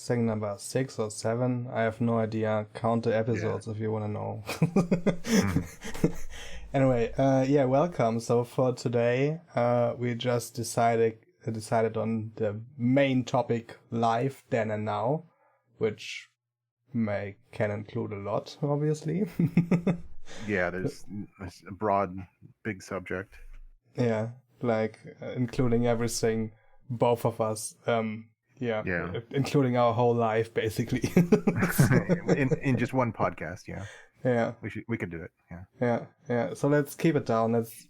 thing number 6 or 7. I have no idea. Count the episodes if you want to know. Anyway, welcome. So for today, we just decided on the main topic, life then and now, which can include a lot, obviously. Yeah, there's a broad, big subject. Yeah, like including everything, both of us. Including our whole life, basically. in just one podcast. Yeah. We could do it. Yeah. So let's keep it down. Let's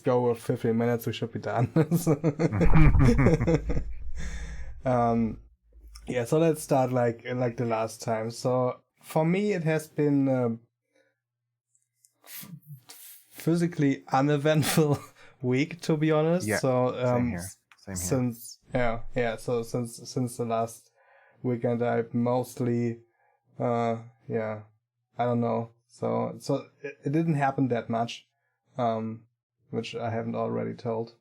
go with 15 minutes. We should be done. So let's start like the last time. So for me, it has been physically uneventful week, to be honest. Yeah. So Same here. Since the last weekend, I've mostly I don't know. So it didn't happen that much, which I haven't already told.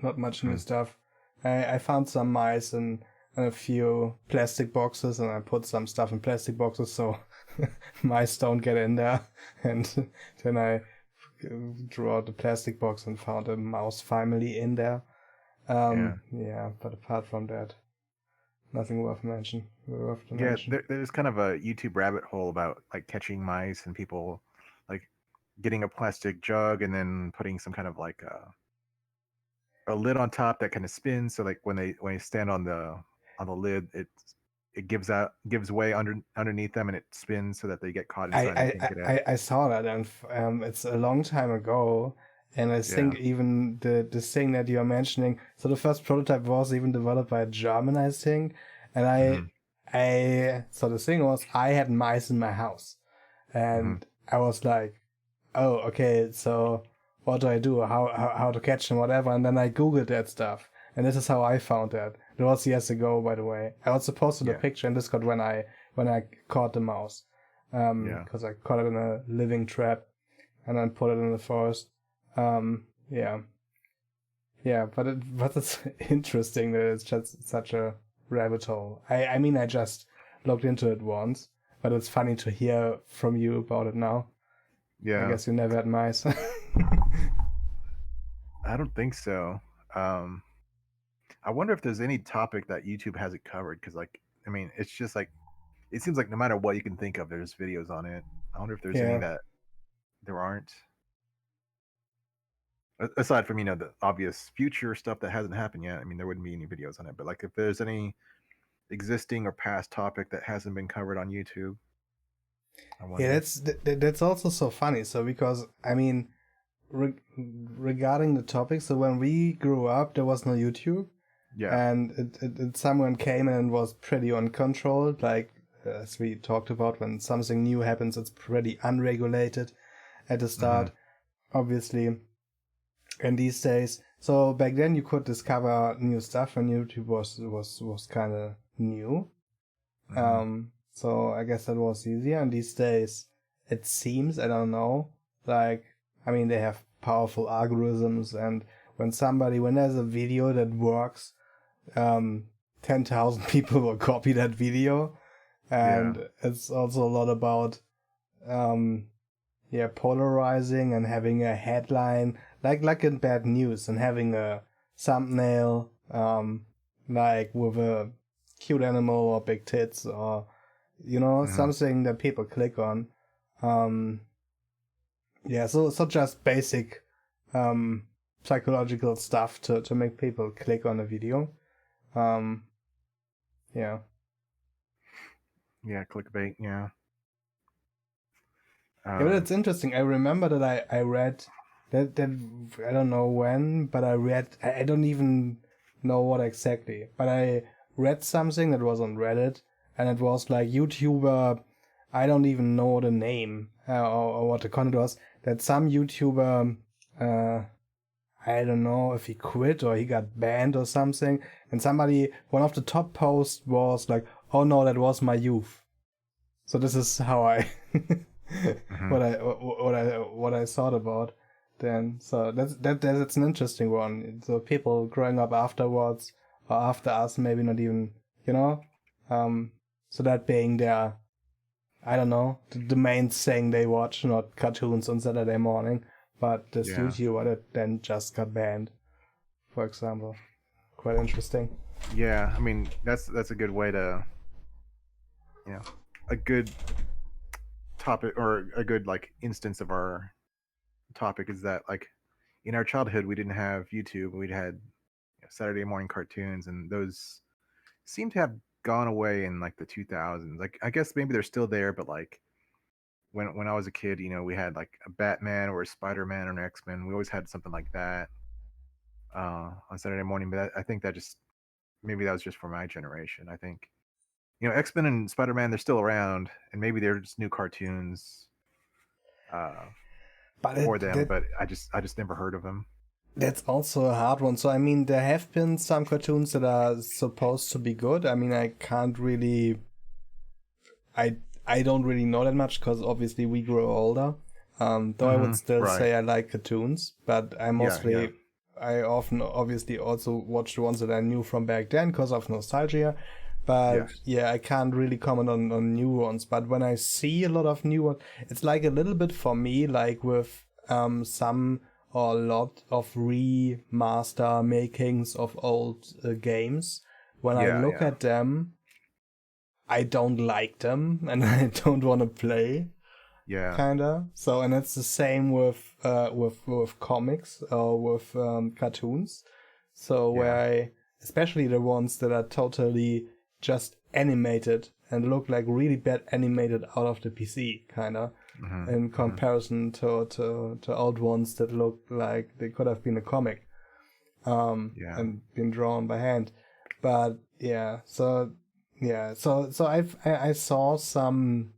Not much new stuff. I found some mice in a few plastic boxes, and I put some stuff in plastic boxes so mice don't get in there. And then I drew out the plastic box and found a mouse family in there. But apart from that, nothing worth mentioning. There's kind of a YouTube rabbit hole about like catching mice and people like getting a plastic jug and then putting some kind of like a lid on top that kind of spins, so like when they stand on the lid, it gives way underneath them and it spins so that they get caught inside and can't get out. I saw that, and it's a long time ago. And I think even the thing that you're mentioning, so the first prototype was even developed by a German, I think. And so the thing was, I had mice in my house. And I was like, oh, okay, so what do I do? How to catch them, whatever. And then I Googled that stuff. And this is how I found that. It was years ago, by the way. I also posted a picture in Discord when I caught the mouse. Because I caught it in a living trap and then put it in the forest. But it's interesting that it's just such a rabbit hole. I mean, I just looked into it once, but it's funny to hear from you about it now. I guess you never had mice. I don't think so. I wonder if there's any topic that YouTube hasn't covered, because it's just like, it seems like no matter what you can think of, there's videos on it. I wonder if there's any that there aren't. Aside from, the obvious future stuff that hasn't happened yet, there wouldn't be any videos on it. But like, if there's any existing or past topic that hasn't been covered on YouTube, I wonder. Yeah, that's also so funny. So because regarding the topic, so when we grew up, there was no YouTube. Yeah. And someone came and was pretty uncontrolled. Like as we talked about, when something new happens, it's pretty unregulated at the start, obviously. And these days, so back then you could discover new stuff when YouTube was kind of new. So I guess that was easier. And these days, it seems, I don't know, like, they have powerful algorithms, and when there's a video that works, 10,000 people will copy that video. And it's also a lot about, polarizing and having a headline, like in bad news, and having a thumbnail, like with a cute animal or big tits or, something that people click on. So just basic, psychological stuff to make people click on a video. Clickbait, but it's interesting. I remember that I read that I don't know when, but I don't even know what exactly, but I read something that was on Reddit, and it was like YouTuber, I don't even know the name or what the content was, that some YouTuber, I don't know if he quit or he got banned or something, and one of the top posts was like, oh no, that was my youth. So this is how I what I thought about then. So that's an interesting one. So people growing up afterwards or after us, maybe not even, So that being their, I don't know, the main thing they watch, not cartoons on Saturday morning, but this Yeah. YouTuber that then just got banned, for example. Quite interesting. Yeah, I mean that's a good way to, a good topic or a good like instance of our topic is that like in our childhood we didn't have YouTube, we'd had Saturday morning cartoons, and those seem to have gone away in like the 2000s. Like I guess maybe they're still there, but like when I was a kid, we had like a Batman or a Spider-Man or an X-Men. We always had something like that on Saturday morning. But I think that just maybe that was just for my generation. I think X-Men and Spider-Man, they're still around, and maybe they're just new cartoons uh, But for them. But I just never heard of them. that's also a hard one. So I mean, there have been some cartoons that are supposed to be good. I mean, I can't really, I I don't really know that much because obviously we grow older. Though I would still Right. say I like cartoons, but Yeah. I often obviously also watch the ones that I knew from back then because of nostalgia. But Yes. yeah, I can't really comment on new ones. But when I see a lot of new ones, it's like a little bit for me, like with some or a lot of remaster makings of old games. When I Yeah. look Yeah. at them, I don't like them and I don't want to play, Yeah. kinda. So, and it's the same with comics or with cartoons. So where Yeah. especially the ones that are totally just animated and look like really bad animated out of the PC, kinda, in comparison to old ones that look like they could have been a comic, Yeah. and been drawn by hand. But so I saw some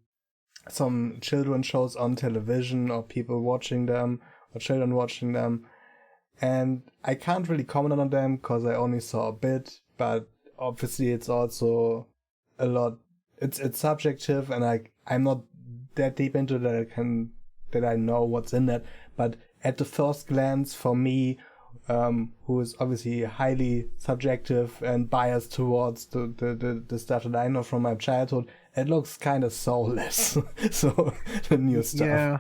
children shows on television or people watching them or children watching them, and I can't really comment on them because I only saw a bit. But obviously it's also a lot, it's subjective, and I'm not that deep into that I know what's in it. But at the first glance, for me, who is obviously highly subjective and biased towards the stuff that I know from my childhood, it looks kind of soulless. So the new stuff. Yeah.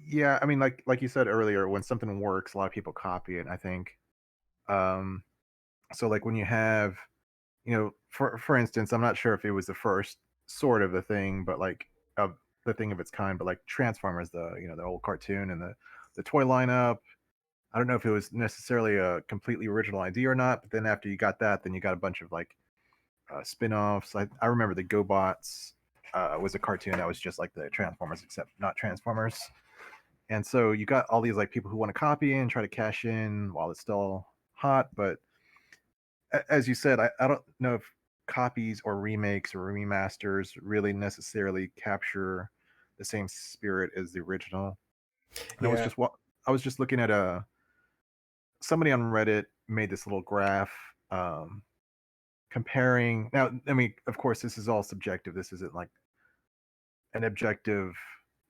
Yeah. I mean, like you said earlier, when something works, a lot of people copy it. I think. Um, so like when you have, for instance, I'm not sure if it was the first sort of the thing, but like of the thing of its kind, but like Transformers, the old cartoon and the toy lineup. I don't know if it was necessarily a completely original idea or not, but then after you got that, then you got a bunch of like spin-offs. I remember the GoBots was a cartoon that was just like the Transformers, except not Transformers. And so you got all these like people who want to copy and try to cash in while it's still hot. But as you said, I don't know if copies or remakes or remasters really necessarily capture the same spirit as the original. And Yeah. I was just looking at somebody on Reddit made this little graph um, comparing. Now, I mean, of course, this is all subjective. This isn't like an objective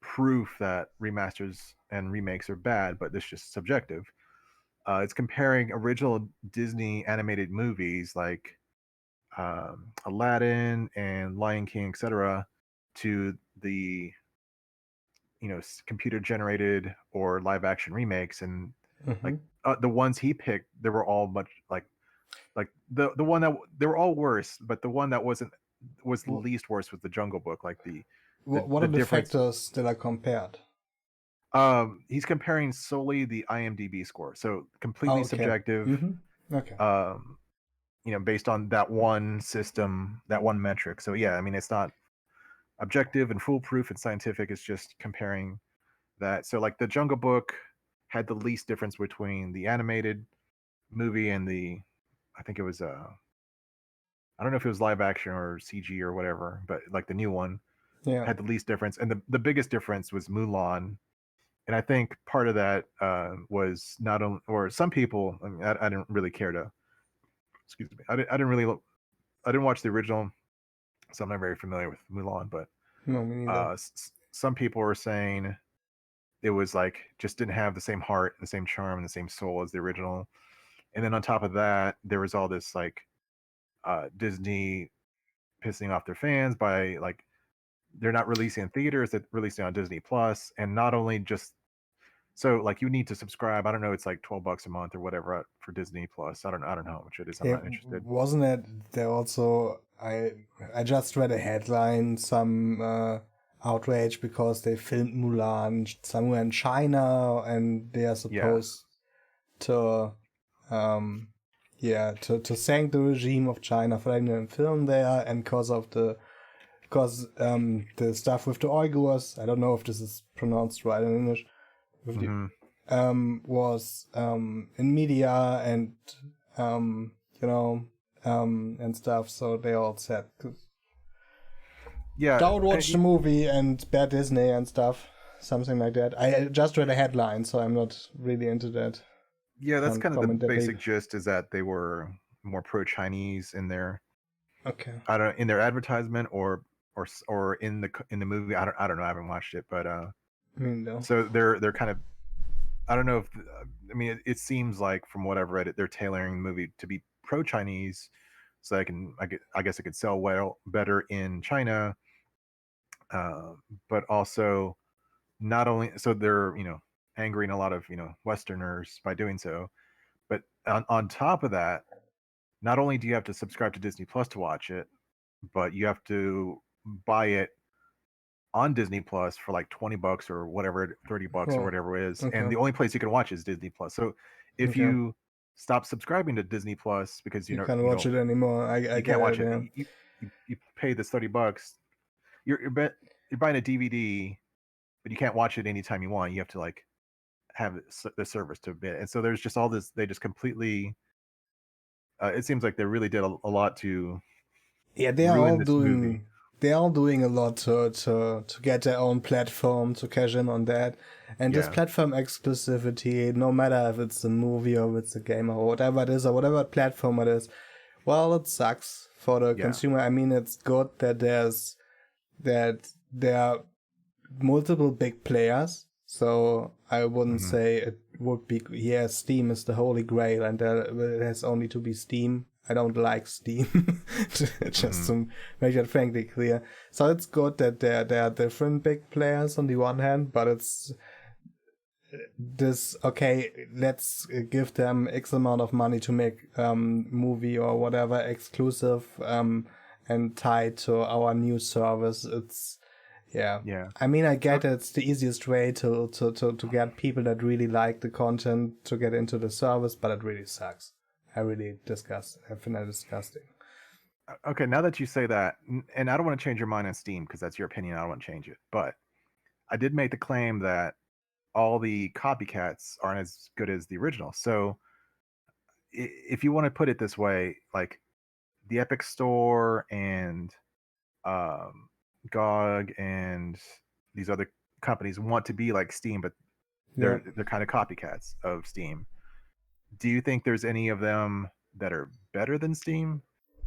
proof that remasters and remakes are bad, but it's just subjective. It's comparing original Disney animated movies like Aladdin and Lion King, etc., to the computer generated or live action remakes, and Hmm. like the ones he picked, they were all much like the one that they were all worse, but the one that was the least worse was the Jungle Book. Like What the are the difference. factors that are compared? He's comparing solely the IMDb score, so Oh, completely okay. subjective. Mm-hmm. Okay. Um, based on that one system, that one metric. So yeah, I mean, it's not objective and foolproof and scientific. It's just comparing that. So like the Jungle Book had the least difference between the animated movie and I think it was I don't know if it was live action or CG or whatever, but like the new one Yeah. had the least difference, and the biggest difference was Mulan. And I think part of that was not only, or some people. I mean, I didn't really care to. Excuse me. I didn't really look. I didn't watch the original, so I'm not very familiar with Mulan. But No, me neither. some people were saying it was like just didn't have the same heart, the same charm, and the same soul as the original. And then on top of that, there was all this like Disney pissing off their fans by like they're not releasing in theaters, they're releasing on Disney Plus, and not only just so like you need to subscribe. I don't know, it's like $12 a month or whatever for Disney Plus. I don't know how much it is. I'm Yeah, not interested. wasn't it there also? I just read a headline, some outrage because they filmed Mulan somewhere in China, and they are supposed to to thank the regime of China for letting them film there, and because the stuff with the Uyghurs, I don't know if this is pronounced right in English, with Mm-hmm. was in media and and stuff, so they all said Yeah, don't watch the movie and bad Disney and stuff, something like that. I just read a headline, so I'm not really into that. yeah, that's kind of the Comment basic gist, is that they were more pro-Chinese in their Okay. in their advertisement or in the movie. I don't know. I haven't watched it, but No. so they're kind of, I don't know if I mean it seems like from what I've read, they're tailoring the movie to be pro-Chinese, so I guess it could sell well better in China, uh, but also not only so they're angering a lot of Westerners by doing so, but on top of that, not only do you have to subscribe to Disney Plus to watch it, but you have to buy it on Disney Plus for like $20 or whatever, $30 or Oh, whatever it is. And okay. the only place you can watch is Disney Plus. So if Okay. you stop subscribing to Disney Plus because You can't watch it anymore. I you get can't watch it. it. Yeah. You pay this $30. You're buying a DVD, but you can't watch it anytime you want. You have to like have the service to bit. And so there's just all this. They just completely. It seems like they really did a lot to Yeah, ruin this movie. they are doing a lot to get their own platform, to cash in on that. And this Yeah. platform exclusivity, no matter if it's a movie or if it's a game or whatever it is, or whatever platform it is, well, it sucks for the Yeah. consumer. I mean, it's good that there are multiple big players. So I wouldn't Mhm. say it would be, Steam is the holy grail, and it has only to be Steam. I don't like Steam, just to make that frankly clear. So it's good that there are different big players on the one hand, but it's this, okay, let's give them X amount of money to make movie or whatever exclusive and tied to our new service. It's Yeah. I mean, I get it's the easiest way to get people that really like the content to get into the service, but it really sucks. I find it disgusting. Okay, now that you say that, and I don't want to change your mind on Steam because that's your opinion. I don't want to change it, but I did make the claim that all the copycats aren't as good as the original. So if you want to put it this way, like the Epic Store and um, GOG and these other companies want to be like Steam, but Yeah. they're kind of copycats of Steam. Do you think there's any of them that are better than Steam?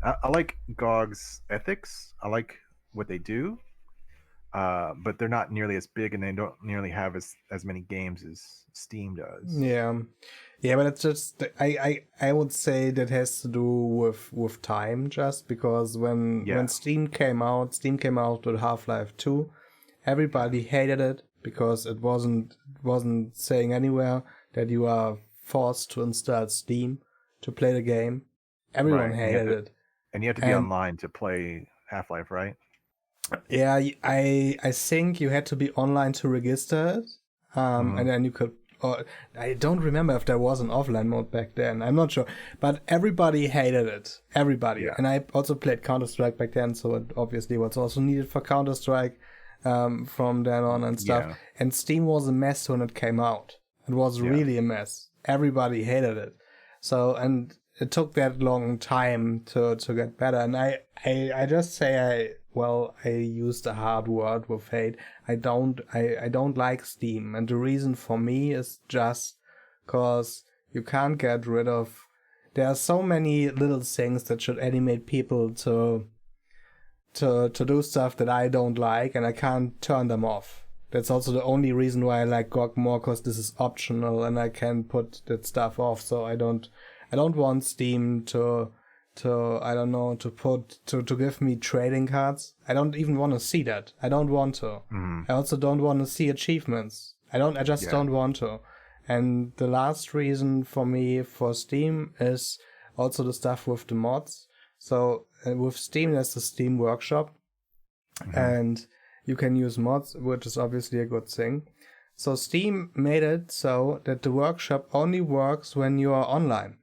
I like GOG's ethics. I like what they do, but they're not nearly as big, and they don't nearly have as many games as Steam does. Yeah. Yeah, but it's just I would say that has to do with time, just because when Steam came out with Half-Life 2. Everybody hated it because it wasn't saying anywhere that you are forced to install Steam to play the game. Everyone hated it. And you have to be online to play Half-Life, right? Yeah, I think you had to be online to register it, and then you could. I don't remember if there was an offline mode back then. I'm not sure, but everybody hated it. Everybody, Yeah. and I also played Counter-Strike back then, so it obviously was also needed for Counter-Strike from then on and stuff. Yeah. And Steam was a mess when it came out. It was really a mess. Everybody hated it. So, and it took that long time to get better. And I just say I used a hard word with hate. I don't like Steam. And the reason for me is just because you can't get rid of, there are so many little things that should animate people to do stuff that I don't like, and I can't turn them off. That's also the only reason why I like GOG more, because this is optional and I can put that stuff off. So I don't want Steam to I don't know, to give me trading cards. I don't even want to see that. I don't want to. I also don't want to see achievements. I just don't want to. And the last reason for me for Steam is also the stuff with the mods. So with Steam, there's the Steam Workshop, and you can use mods, which is obviously a good thing. So Steam made it so that the workshop only works when you are online.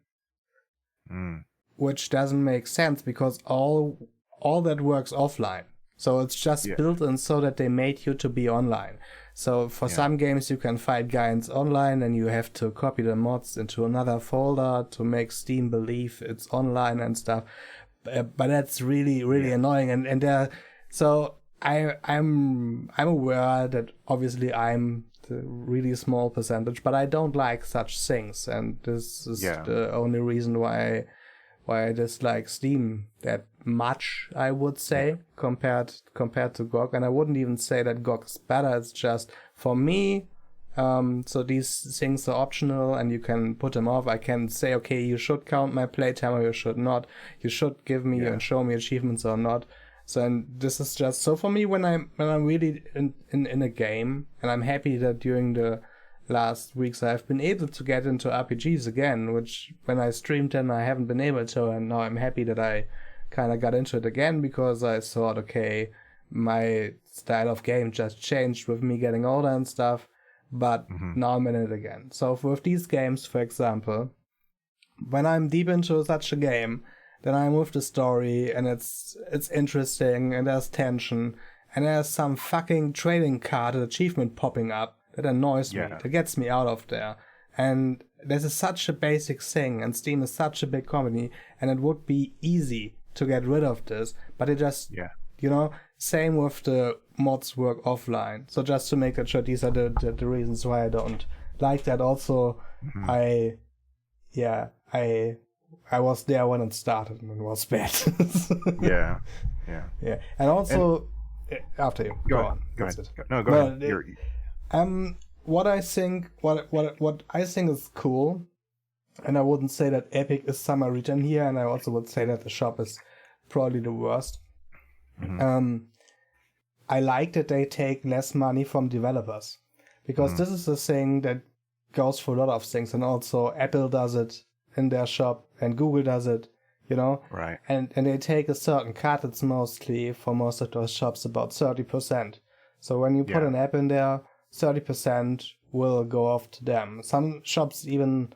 Which doesn't make sense because all that works offline. So it's just built in so that they made you to be online. So for some games you can fight guys online and you have to copy the mods into another folder to make Steam believe it's online and stuff. But that's really, really annoying. And so I'm aware that obviously I'm the really small percentage, but I don't like such things. And this is the only reason why I dislike Steam that much, I would say, compared to GOG. And I wouldn't even say that GOG is better. It's just, for me, so these things are optional and you can put them off. I can say, okay, you should count my playtime or you should not. You should give me and show me achievements or not. So, and this is just, so for me, when I'm really in a game, and I'm happy that during the last weeks I've been able to get into RPGs again, which when I streamed them I haven't been able to, and now I'm happy that I kind of got into it again because I thought, okay, my style of game just changed with me getting older and stuff, but now I'm in it again. So with these games, for example, when I'm deep into such a game, then I'm with the story and it's interesting and there's tension and there's some fucking trading card achievement popping up that annoys me, that gets me out of there. And this is such a basic thing, and Steam is such a big company, and it would be easy to get rid of this, but it just, same with the mods work offline. So just to make it sure, these are the reasons why I don't like that. Also, I was there when it started and it was bad. Yeah. And also, after you, go on. Go ahead. No, go ahead. What I think is cool, and I wouldn't say that Epic is summer written here, and I also would say that the shop is probably the worst. I like that they take less money from developers, because this is a thing that goes for a lot of things, and also Apple does it in their shop, and Google does it, Right. And they take a certain cut. It's mostly, for most of those shops, about 30%. So when you put an app in there, 30% will go off to them. Some shops even,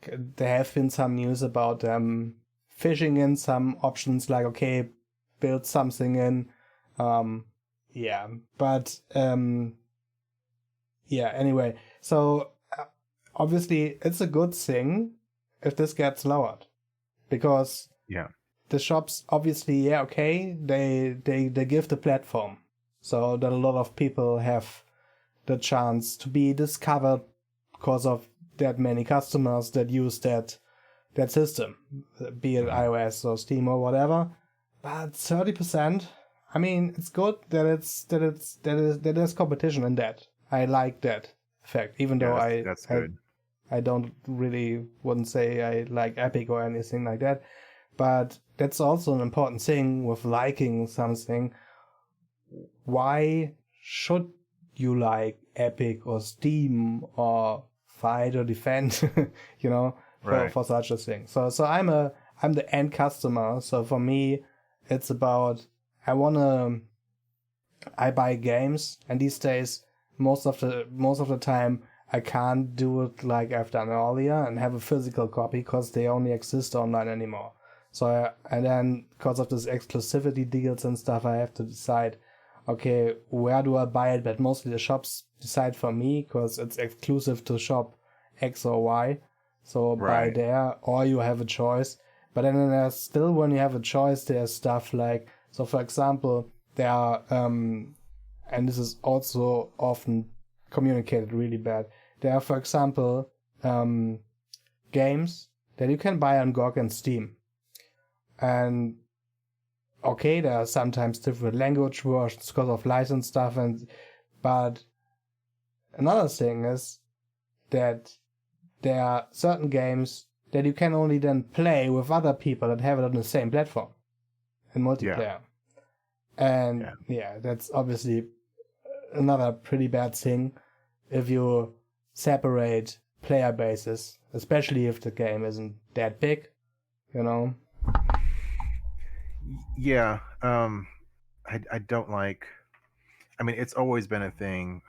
there have been some news about them fishing in some options like, okay, build something in. Anyway. So obviously it's a good thing if this gets lowered. Because the shops obviously, they give the platform so that a lot of people have the chance to be discovered because of that many customers that use that system, be it iOS or Steam or whatever. But 30%, I mean, it's good that there's competition in that. I like that fact, even though that's good. I don't really wouldn't say I like Epic or anything like that, but that's also an important thing with liking something. Why should you like Epic or Steam or Fight or Defend, for such a thing? So I'm the end customer. So for me, it's about I buy games, and these days most of the time I can't do it like I've done earlier and have a physical copy because they only exist online anymore. So and then because of this exclusivity deals and stuff, I have to decide, okay, where do I buy it? But mostly the shops decide for me because it's exclusive to shop X or Y. So buy there, or you have a choice. But then there's still, when you have a choice, there's stuff like, so for example, there are, and this is also often communicated really bad. There are, for example, games that you can buy on GOG and Steam. And okay, there are sometimes different language versions because of license stuff, but another thing is that there are certain games that you can only then play with other people that have it on the same platform in multiplayer. And that's obviously another pretty bad thing if you separate player bases, especially if the game isn't that big, you know. Yeah, I don't like. I mean, it's always been a thing.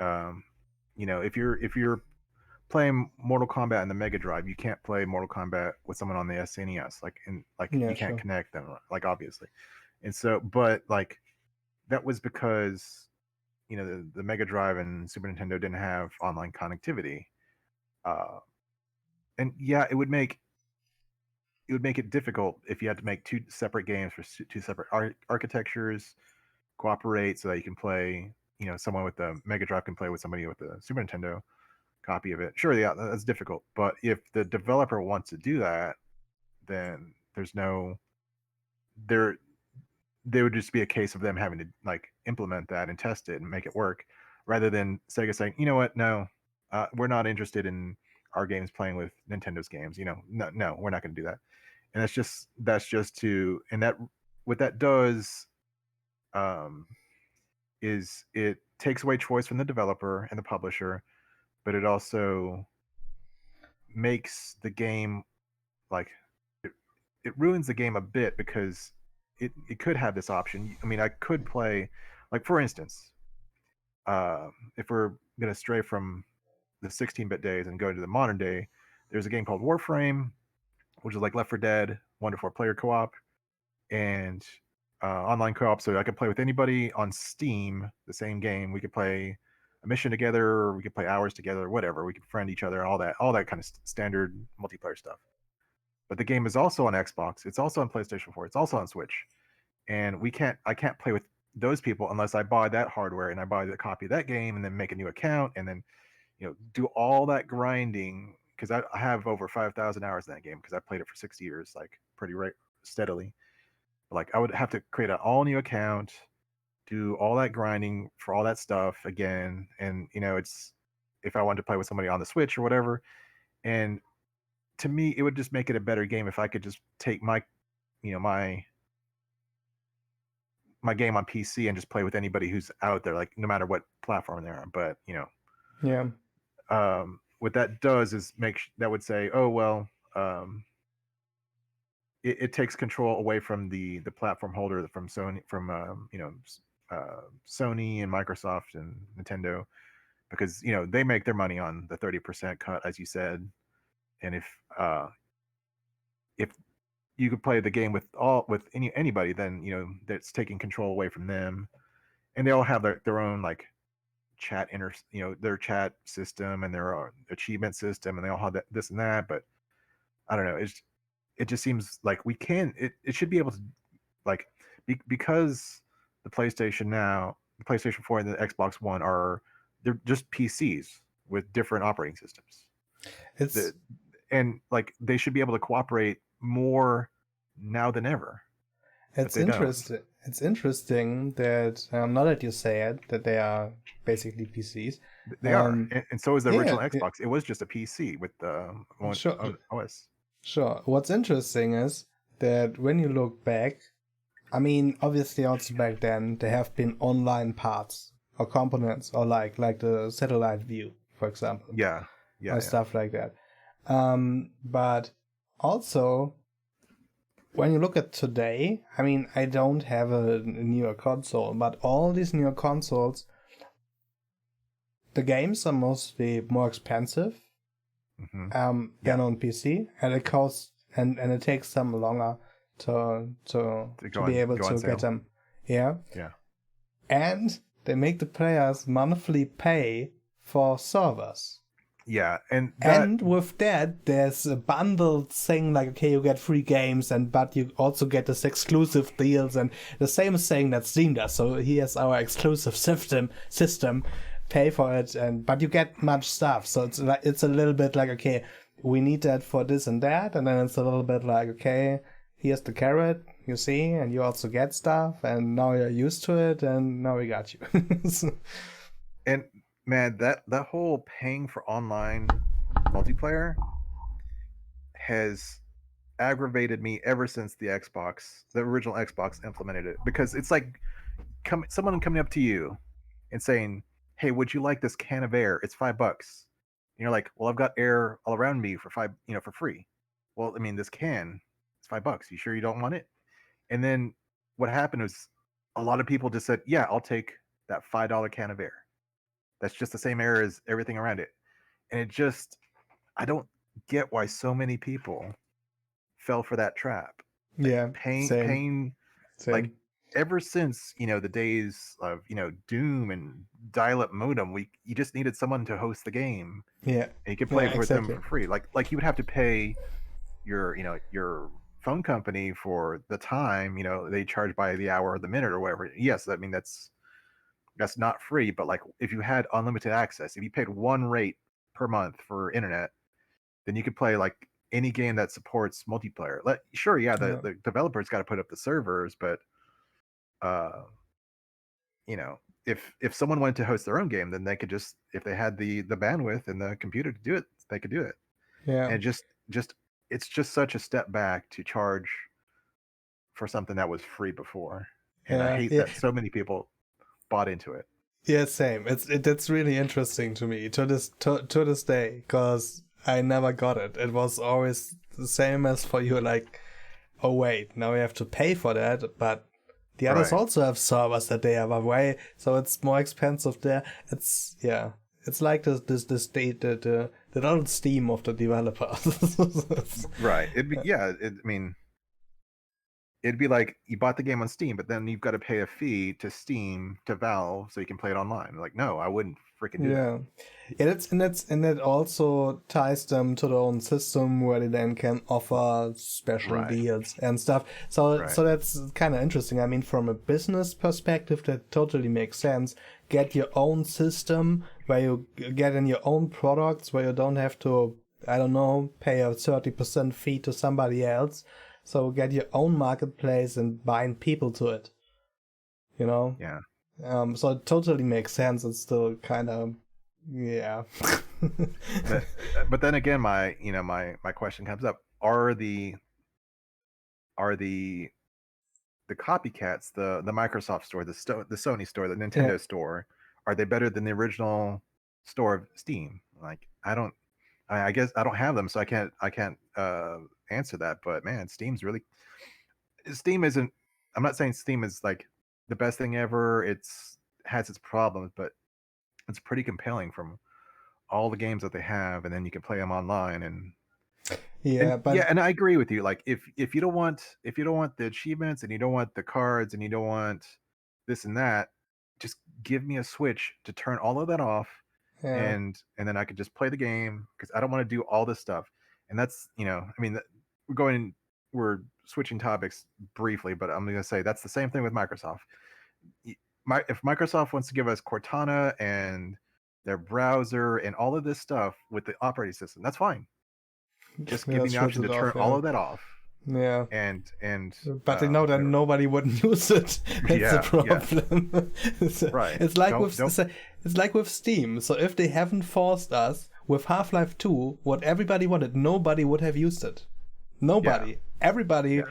You know, if you're playing Mortal Kombat in the Mega Drive, you can't play Mortal Kombat with someone on the SNES. Yeah, you can't sure. connect them, like obviously. And so, but like that was because you know the Mega Drive and Super Nintendo didn't have online connectivity. Uh, and yeah, it would make it difficult if you had to make two separate games for two separate architectures, cooperate so that you can play. You know, someone with the Mega Drive can play with somebody with the Super Nintendo copy of it. Sure, yeah, that's difficult. But if the developer wants to do that, then there's no there. There would just be a case of them having to like implement that and test it and make it work, rather than Sega saying, you know what, no, we're not interested in our games playing with Nintendo's games. You know, no, we're not going to do that. And that's just to and that what that does um, is it takes away choice from the developer and the publisher, but it also makes the game like it, it ruins the game a bit because it could have this option. I mean, I could play like for instance, if we're gonna stray from the 16-bit days and go to the modern day, there's a game called Warframe, which is like Left 4 Dead, 1 to 4 player co-op, and online co-op. So I could play with anybody on Steam, the same game. We could play a mission together, or we could play hours together, whatever. We could friend each other, all that kind of standard multiplayer stuff. But the game is also on Xbox. It's also on PlayStation 4. It's also on Switch. And I can't play with those people unless I buy that hardware and I buy the copy of that game and then make a new account and then, you know, do all that grinding because I have over 5,000 hours in that game because I played it for 6 years, like pretty steadily. Like I would have to create an all new account, do all that grinding for all that stuff again. And, you know, it's if I wanted to play with somebody on the Switch or whatever. And to me, it would just make it a better game if I could just take my, you know, my game on PC and just play with anybody who's out there, like no matter what platform they're on. But you know, Yeah. What that does is that would say, oh well, it takes control away from the platform holder from Sony, from you know, Sony and Microsoft and Nintendo, because you know they make their money on the 30% cut, as you said, and if you could play the game with anybody, then you know that's taking control away from them, and they all have their own like you know, their chat system and their achievement system, and they all have this and that. But I don't know, it just seems like it should be able to like because the PlayStation 4 and the Xbox One they're just PCs with different operating systems. It's And like they should be able to cooperate more now than ever, but it's they don't. interesting. It's interesting that now that you say it, that they are basically PCs. They are, and so is the Yeah, original Xbox. It was just a PC with the one sure, OS. sure. What's interesting is that when you look back, I mean, obviously also back then there have been online parts or components or like the satellite view, for example, Yeah, or stuff like that. But also when you look at today, I mean, I don't have a newer console, but all these newer consoles, the games are mostly more expensive than on PC, and it costs and it takes them longer to be able to get them. Yeah. Yeah. And they make the players monthly pay for servers. Yeah, and with that, there's a bundled thing like, okay, you get free games, but you also get this exclusive deals, and the same thing that Steam does. So here's our exclusive system, pay for it, but you get much stuff. So it's a little bit like, okay, we need that for this and that, and then it's a little bit like, okay, here's the carrot, you see, and you also get stuff, and now you're used to it, and now we got you. And man, that whole paying for online multiplayer has aggravated me ever since the original Xbox implemented it, because it's like someone coming up to you and saying, "Hey, would you like this can of air? It's $5." And you're like, "Well, I've got air all around me for for free." Well, I mean, this can, it's $5. You sure you don't want it? And then what happened was a lot of people just said, "Yeah, I'll take that $5 can of air. That's just the same air as everything around it." And I don't get why so many people fell for that trap. Like Yeah, same, paying like same. ever since, the days of, Doom and dial-up modem, you just needed someone to host the game Yeah, and you could play yeah, with them exactly. for free. Like you would have to pay your phone company for the time, they charge by the hour or the minute or whatever. Yes, I mean that's not free, but like if you had unlimited access, if you paid one rate per month for internet, then you could play like any game that supports multiplayer. Sure, yeah, Yeah, the developers got to put up the servers, but uh, you know, if someone wanted to host their own game, then they could just, if they had the bandwidth and the computer to do it, they could do it. yeah, And just it's just such a step back to charge for something that was free before. And I yeah, hate yeah. that so many people bought into it. Yeah, same. That's really interesting to me to this day, because I never got it. It was always the same as for you. Like, oh wait, now we have to pay for that, but the others Right. also have servers that they have away, so it's more expensive there. It's yeah, it's like this state the old Steam of the developers. Right. I mean, it'd be like you bought the game on Steam, but then you've got to pay a fee to Steam, to Valve, so you can play it online. Like, no, I wouldn't freaking do that. Yeah, yeah. And that also ties them to their own system where they then can offer special Right. deals and stuff. So Right. that's kind of interesting. I mean, from a business perspective, that totally makes sense. Get your own system where you get in your own products, where you don't have to, I don't know, pay a 30% fee to somebody else. So get your own marketplace and bind people to it. You know. Yeah. So it totally makes sense. It's still kind of, yeah. But then again, my question comes up: are the copycats, the Microsoft store, the Sony store, the Yeah, Nintendo store, are they better than the original store of Steam? Like, I guess I don't have them, so I can't answer that. But man, Steam isn't. I'm not saying Steam is like the best thing ever. It's has its problems, but it's pretty compelling from all the games that they have, and then you can play them online. And yeah, yeah, but and I agree with you. Like, if you don't want the achievements, and you don't want the cards, and you don't want this and that, just give me a Switch to turn all of that off, yeah, and then I could just play the game, because I don't want to do all this stuff. And that's, I mean, we're switching topics briefly, but I'm going to say that's the same thing with Microsoft. If Microsoft wants to give us Cortana and their browser and all of this stuff with the operating system, that's fine. Just give yeah, me the switch option to it turn off. all Yeah, of that off, yeah. and But they know that whatever. nobody would use it. That's the Yeah, problem. right. It's like Don't. it's like with Steam. So if they haven't forced us with Half-Life 2, what everybody wanted, nobody would have used it. Yeah, Nobody. Everybody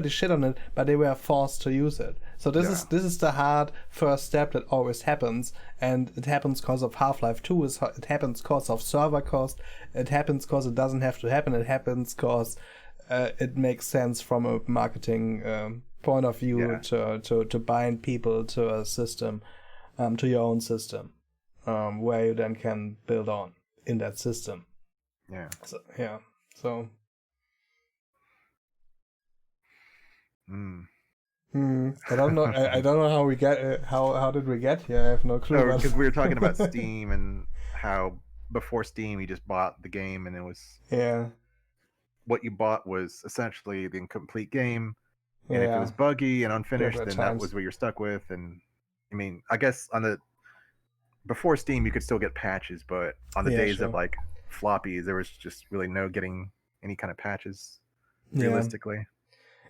shit on it, but they were forced to use it. So yeah, this is the hard first step that always happens, and it happens because of Half-Life 2. It happens because of server cost. It happens because it doesn't have to happen. It happens because it makes sense from a marketing point of view yeah, to bind people to a system, to your own system, where you then can build on in that system. yeah. So yeah. So. Mm. I don't know. I don't know how we get. How did we get here? I have no clue. Oh, But because we were talking about Steam and how before Steam you just bought the game, and it was yeah, what you bought was essentially the incomplete game. And if it was yeah, buggy and there unfinished, were then that times. was what you're stuck with. And I mean, I guess before Steam you could still get patches, but on the Yeah, days of sure. like floppies, there was just really no getting any kind of patches Yeah, realistically.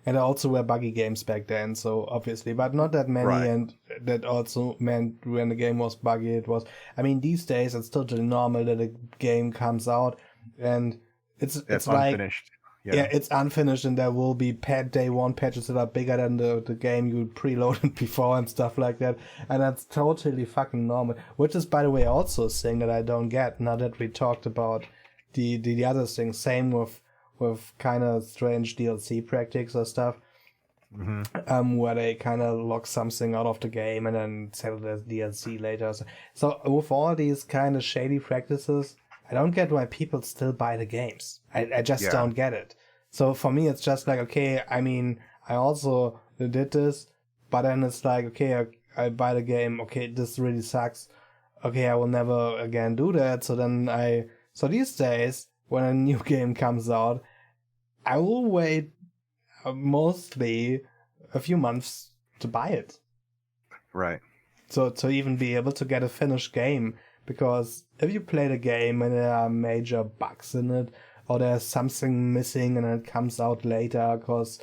and there also were buggy games back then, so obviously, but not that many. Right. And that also meant when the game was buggy, it was. I mean, these days it's totally normal that a game comes out and It's it's like unfinished. Yeah, it's unfinished, and there will be day one patches that are bigger than the game you preloaded before and stuff like that. And that's totally fucking normal. Which is, by the way, also a thing that I don't get now that we talked about the other things. Same with kind of strange DLC practices or stuff. Where they kind of lock something out of the game and then sell it as DLC later. So with all these kind of shady practices, I don't get why people still buy the games. I just don't get it. So for me, it's just like, okay, I mean, I also did this, but then it's like, okay, I buy the game. Okay, this really sucks. Okay, I will never again do that. So these days, when a new game comes out, I will wait mostly a few months to buy it. Right. So to even be able to get a finished game. Because if you play the game and there are major bugs in it, or there's something missing and it comes out later, because,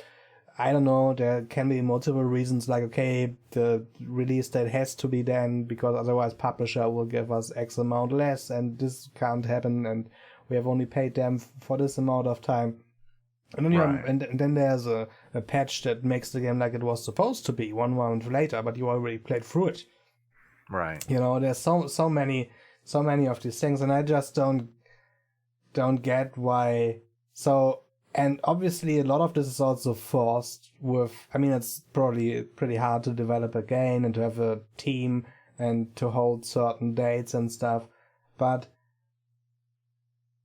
I don't know, there can be multiple reasons, like, okay, the release date has to be then, because otherwise publisher will give us X amount less, and this can't happen, and we have only paid them for this amount of time. And then, and then there's a patch that makes the game like it was supposed to be 1 month later, but you already played through it. Right. You know, there's so many of these things, and I just don't get why. So, and obviously a lot of this is also forced with, I mean, it's probably pretty hard to develop a game and to have a team and to hold certain dates and stuff. But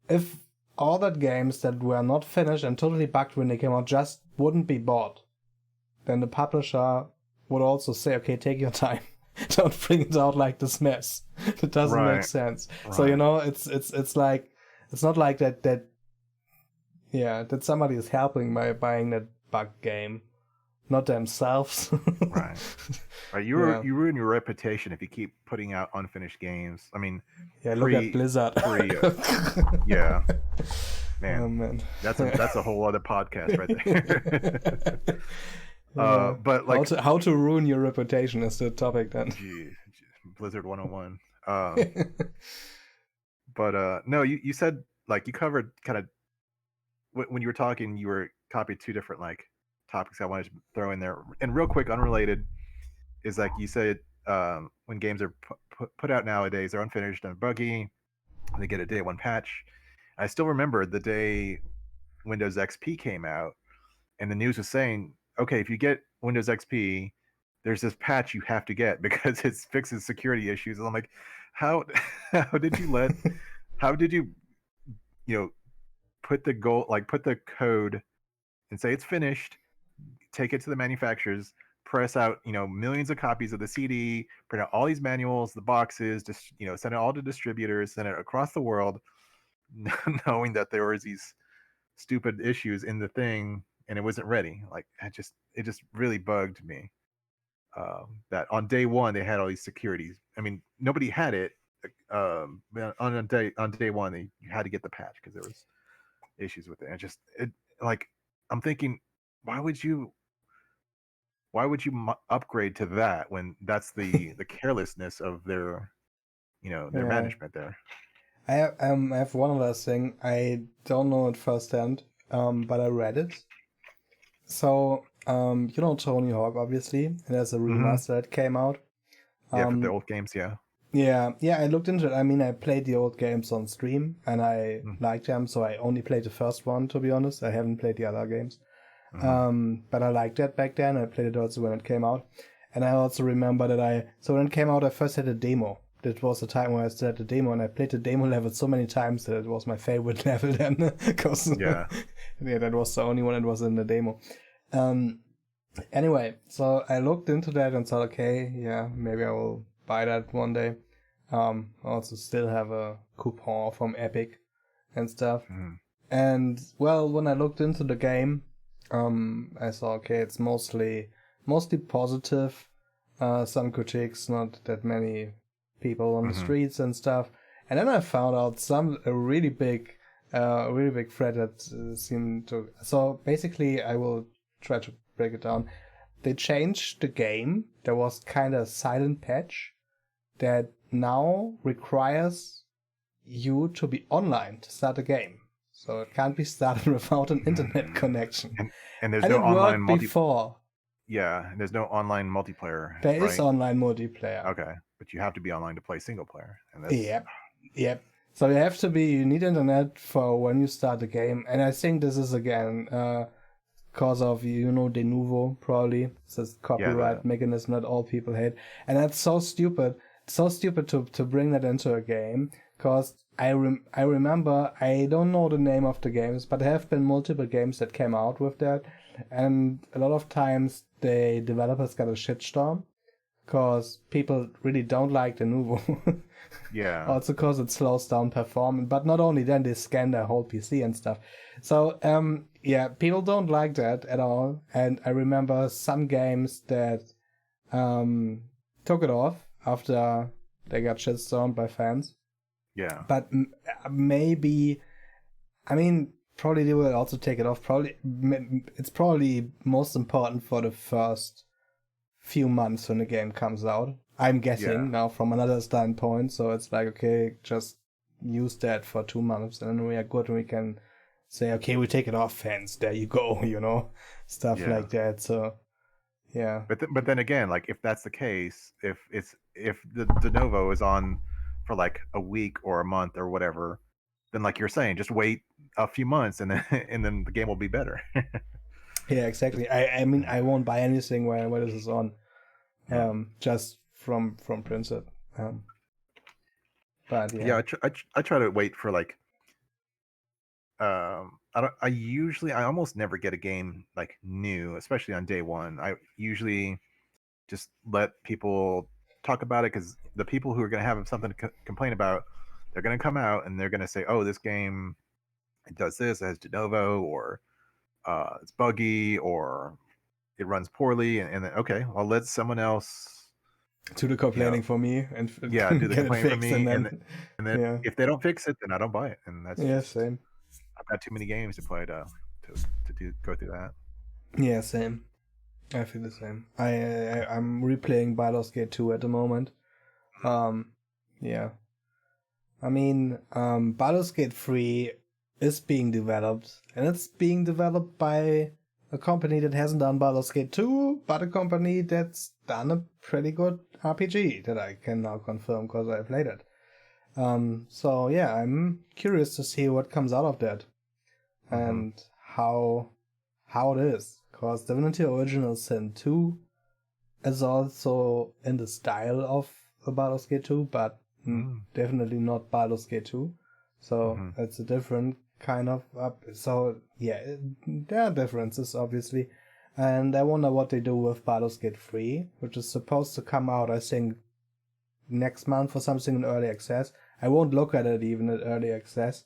if all that games that were not finished and totally bugged when they came out just wouldn't be bought, then the publisher would also say, okay, take your time. Don't bring it out like this mess. It doesn't make sense. Right. So, you know, it's like, it's not like that somebody is helping by buying that bug game, not themselves. Right. You ruin your reputation if you keep putting out unfinished games. I mean, look at Blizzard. Yeah. Man. Oh, man. That's a whole other podcast right there. But like how to ruin your reputation is the topic then. Blizzard 101. But no, you said, like, you covered kind of when you were talking, you were copied 2 different like topics I wanted to throw in there. And real quick, unrelated, is like you said, when games are put out nowadays, they're unfinished and buggy. They get a day 1 patch. I still remember the day Windows XP came out, and the news was saying, okay, if you get Windows XP, there's this patch you have to get because it fixes security issues. And I'm like, how did you put the code and say it's finished, take it to the manufacturers, press out, millions of copies of the CD, print out all these manuals, the boxes, just, send it all to distributors, send it across the world, knowing that there was these stupid issues in the thing and it wasn't ready. Like, it just really bugged me. That on day 1 they had all these securities. I mean, nobody had it. On day 1 you had to get the patch because there was issues with it. Like, I'm thinking, why would you upgrade to that when that's the carelessness of their management there. I have one other thing. I don't know it firsthand, but I read it. So, Tony Hawk, obviously, and there's a remaster that came out. For the old games, yeah. Yeah, I looked into it. I mean, I played the old games on stream, and I liked them, so I only played the first one, to be honest. I haven't played the other games. But I liked that back then. I played it also when it came out. And I also remember that when it came out, I first had a demo. That was the time when I still had the demo, and I played the demo level so many times that it was my favorite level then. Because that was the only one that was in the demo. Anyway, so I looked into that and thought, okay, yeah, maybe I will buy that one day. I also still have a coupon from Epic and stuff. And, well, when I looked into the game, I saw, okay, it's mostly positive. Some critiques, not that many people on the streets and stuff. And then I found out a really big thread that seemed to. So basically, I will try to break it down. They changed the game. There was kind of a silent patch that now requires you to be online to start the game. so it can't be started without an internet connection. And there's And no it online worked before. Yeah, and there's no online multiplayer, There is right? online multiplayer. Okay, but you have to be online to play single player, and that's Yep. So you need internet for when you start the game, and I think this is again cause of de novo probably. It's this copyright mechanism that all people hate, and that's so stupid. It's so stupid to bring that into a game, because I remember, I don't know the name of the games, but there have been multiple games that came out with that, and a lot of times the developers got a shitstorm because people really don't like the Nuvo. yeah. Also because it slows down performance, but not only then, they scan their whole PC and stuff. So yeah, people don't like that at all. And I remember some games that took it off after they got shitstormed by fans. Yeah. But maybe, I mean, probably they will also take it off. Probably it's probably most important for the first few months when the game comes out. I'm guessing now from another standpoint. So it's like, okay, just use that for 2 months, and then we are good, and we can say, okay, we take it off, fans. There you go, stuff like that. So yeah. But then again, like if that's the case, if the de novo is on for like a week or a month or whatever, then like you're saying, just wait a few months and then and then the game will be better. Yeah, exactly. I mean, I won't buy anything when this is on, just from principle. But yeah. I try to wait for like I almost never get a game like new, especially on day one. I usually just let people talk about it, because the people who are going to have something to complain about, they're going to come out and they're going to say, oh, this game, it does this, it has de novo, or it's buggy, or it runs poorly, and then okay, well, let someone else do the complaining for me and do the get it complaining for fixed, me, and then yeah. if they don't fix it, then I don't buy it, and that's just Same. I've got too many games to play to go through that. Yeah, same. I feel the same. I'm replaying Baldur's Gate 2 at the moment. Yeah. I mean, Baldur's Gate 3 is being developed, and it's being developed by a company that hasn't done Baldur's Gate 2, but a company that's done a pretty good RPG that I can now confirm because I played it. So yeah, I'm curious to see what comes out of that, and how it is, because Divinity Original Sin 2 is also in the style of Baldur's Gate 2, but definitely not Baldur's Gate 2. So it's a different kind of so yeah, there are differences obviously, and I wonder what they do with Baldur's Gate 3, which is supposed to come out, I think, next month or something in early access. I won't look at it even at early access.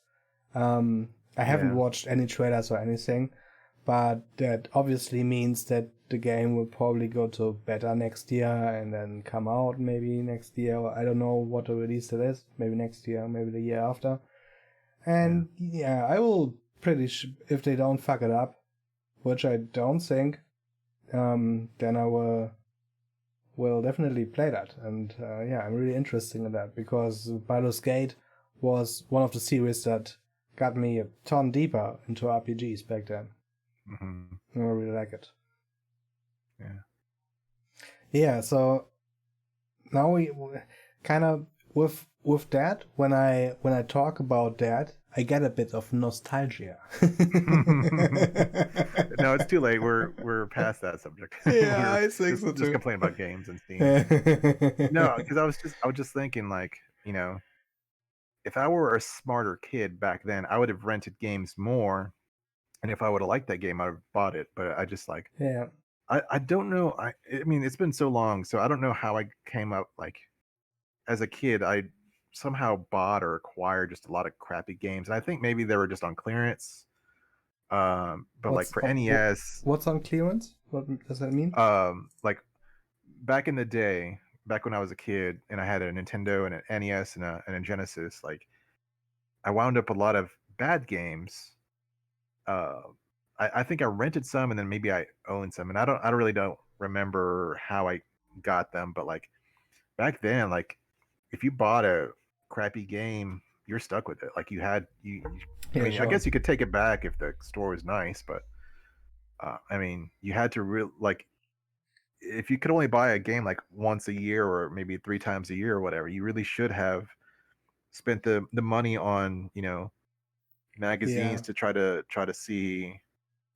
I haven't watched any trailers or anything, but that obviously means that the game will probably go to beta next year and then come out maybe next year. Or I don't know what the release it is. Maybe next year, maybe the year after. And yeah, I will if they don't fuck it up, which I don't think, then I will definitely play that. And yeah, I'm really interested in that, because Baldur's Gate was one of the series that got me a ton deeper into RPGs back then. I really like it. Yeah, so now we kind of with that, when I talk about that, I get a bit of nostalgia. No, it's too late. We're past that subject. Yeah, I think so too. Just complain about games and Steam. No, because I was just thinking, like, if I were a smarter kid back then, I would have rented games more, and if I would have liked that game, I would have bought it. But I just like, I don't know. I mean, it's been so long, so I don't know how I came up. Like, as a kid, I somehow bought or acquired just a lot of crappy games, and I think maybe they were just on clearance. But like for NES, what's on clearance? What does that mean? Like back in the day, back when I was a kid, and I had a Nintendo and an NES and a Genesis, like I wound up a lot of bad games. I think I rented some, and then maybe I owned some, and I really don't remember how I got them. But like back then, like if you bought a crappy game, you're stuck with it. Like I Yeah, mean, I sure. guess you could take it back if the store was nice, but I mean, you had to like if you could only buy a game like once a year or maybe three times a year or whatever, you really should have spent the money on magazines Yeah, to try to see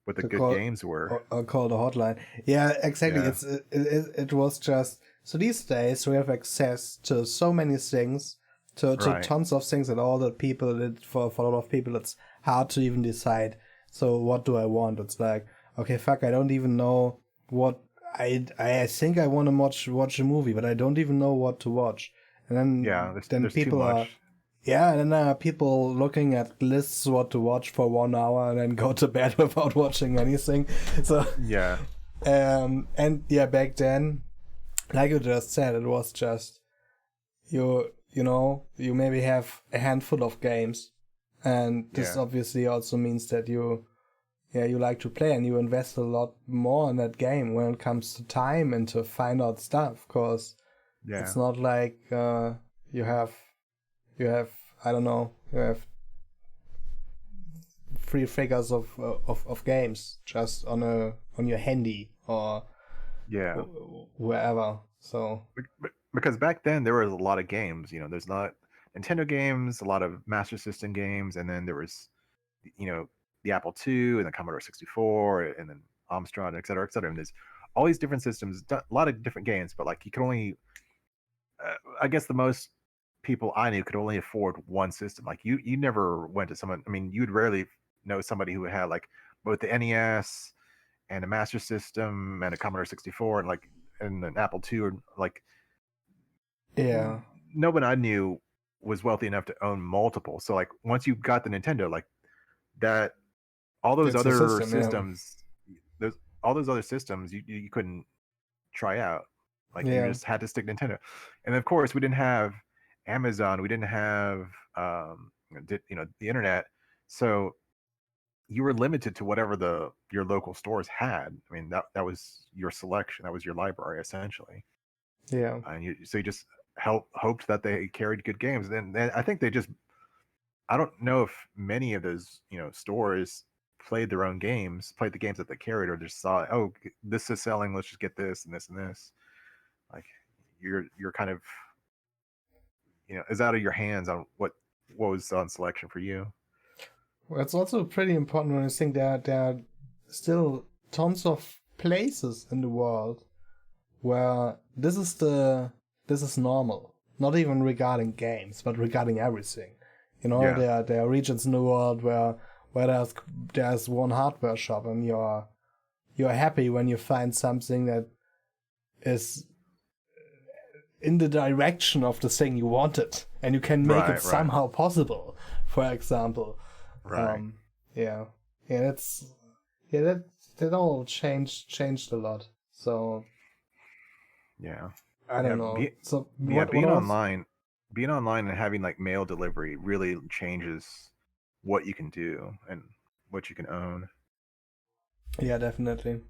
what the to good call games were. or call the hotline. Yeah, exactly. Yeah, It was just so these days we have access to so many things, to right. tons of things, and all the people. For a lot of people, it's hard to even decide. So what do I want? It's like, okay, fuck, I don't even know what I think I want to watch a movie, but I don't even know what to watch. And Yeah, then there's too people are, much. yeah, and then there are people looking at lists what to watch for 1 hour and then go to bed without watching anything. So, Yeah, and yeah, back then, like you just said, it was just you maybe have a handful of games, and this yeah, obviously also means that you like to play and you invest a lot more in that game when it comes to time and to find out stuff. Cause yeah, it's not like you have you have I don't know you have three figures of games just on your handy or yeah. wherever. So Because back then there was a lot of games. There's not Nintendo games, a lot of Master System games, and then there was you know the Apple II and the Commodore 64, and then Amstrad, et cetera, et cetera. And there's all these different systems, a lot of different games, but like you could only, I guess the most people I knew could only afford one system. Like you never went to someone. I mean, you'd rarely know somebody who had like both the NES and a Master System and a Commodore 64 and like and an Apple II, or like yeah, nobody I knew was wealthy enough to own multiple. So like once you got the Nintendo, like that, all those it's a other system. Yeah, systems, those all those other systems you couldn't try out. Like you yeah, just had to stick Nintendo. And of course, we didn't have Amazon, we didn't have the internet, so you were limited to whatever the your local stores had. I mean, that was your selection, that was your library essentially, yeah. and you just hoped that they carried good games. Then I think they just, I don't know if many of those stores played their own games, played the games that they carried, or just saw, oh, this is selling, let's just get this and this and this. Like you're kind of is out of your hands on what was on selection for you. Well, it's also pretty important when you think that there are still tons of places in the world where this is normal. Not even regarding games, but regarding everything. Yeah, There are regions in the world where there's one hardware shop and you're happy when you find something that is in the direction of the thing you wanted and you can make it right, somehow possible, for example. right. um yeah, yeah, that all changed a lot. So Yeah, I yeah. don't know. So Yeah, what else? being online and having like mail delivery really changes what you can do and what you can own. Yeah, definitely.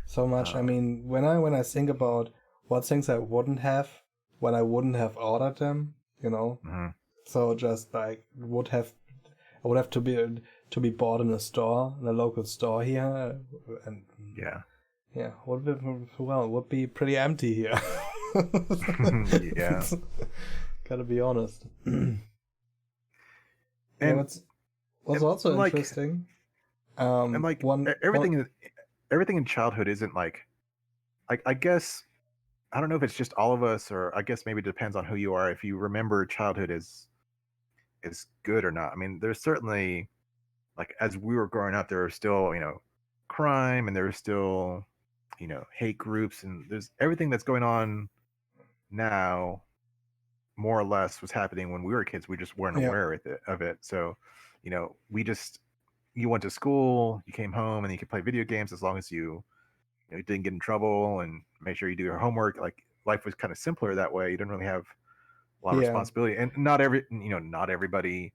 So much. I Um, mean, when I think about what things I wouldn't have when I wouldn't have ordered them, you know. mhm, So just like I would have to be bought in a store, in a local store here, and yeah, yeah, would be pretty empty here. yeah, Gotta be honest. Yeah, and what's also and like interesting. and like One everything in childhood isn't like, I guess, I don't know if it's just all of us, or I guess maybe it depends on who you are, if you remember childhood as good or not. I mean, there's certainly, like, as we were growing up, there was still crime, and there was still hate groups, and there's everything that's going on now, more or less was happening when we were kids. We just weren't yeah, aware of it. So we just, you went to school, you came home, and you could play video games as long as you didn't get in trouble and make sure you do your homework. Like life was kind of simpler that way. You didn't really have a lot of yeah, responsibility, and not everybody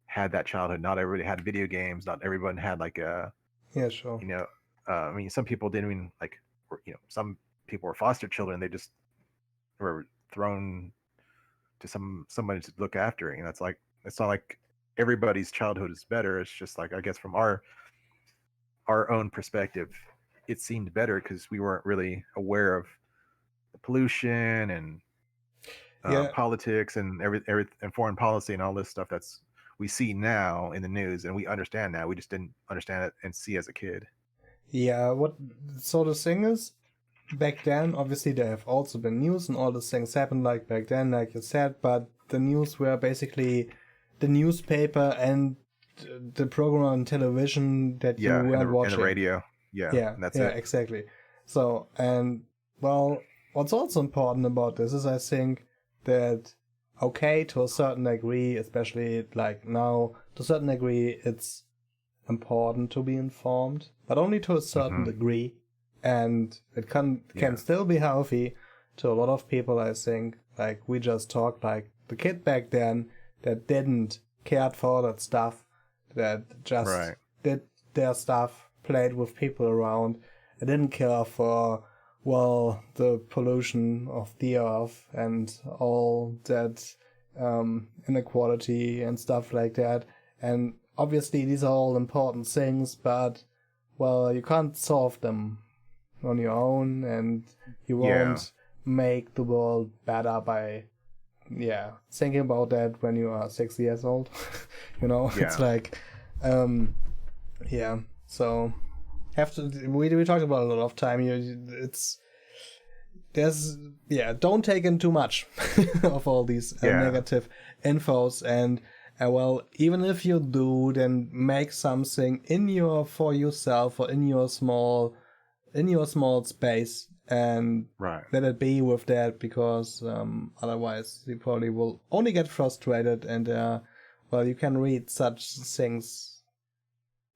had that childhood. Not everybody had video games. Not everyone had like a yeah, sure. you know. I mean, some people didn't even like. Some people were foster children. They just were thrown to somebody to look after. You know, it's not like everybody's childhood is better. It's just like, I guess, from our own perspective, it seemed better because we weren't really aware of the pollution and Yeah, politics and and foreign policy and all this stuff that's we see now in the news, and we understand now. We just didn't understand it and see as a kid. yeah. What so the thing is, back then, obviously there have also been news and all these things happened like back then, like you said. But the news were basically the newspaper and the program on television that you Yeah, and weren't the watching. radio. Yeah, Yeah, and that's yeah, it. exactly. So, and well, what's also important about this is I think that, okay, to a certain degree, especially like now, to a certain degree, it's important to be informed, but only to a certain Hmm. degree, and it can Yeah, still be healthy to a lot of people. I think, like we just talked, like the kid back then that didn't cared for that stuff, that just right. did their stuff, played with people around, and didn't care for, well, the pollution of the earth and all that inequality and stuff like that. And obviously, these are all important things, but, well, you can't solve them on your own, and you Yeah, won't make the world better by, yeah, thinking about that when you are 6 years old. It's yeah, like, um, yeah. So have to. We talked about a lot of time. It's there's yeah. Don't take in too much of all these yeah, negative infos, and well, even if you do, then make something in your for yourself or in your small space, and right. let it be with that, because otherwise you probably will only get frustrated, and well, you can read such things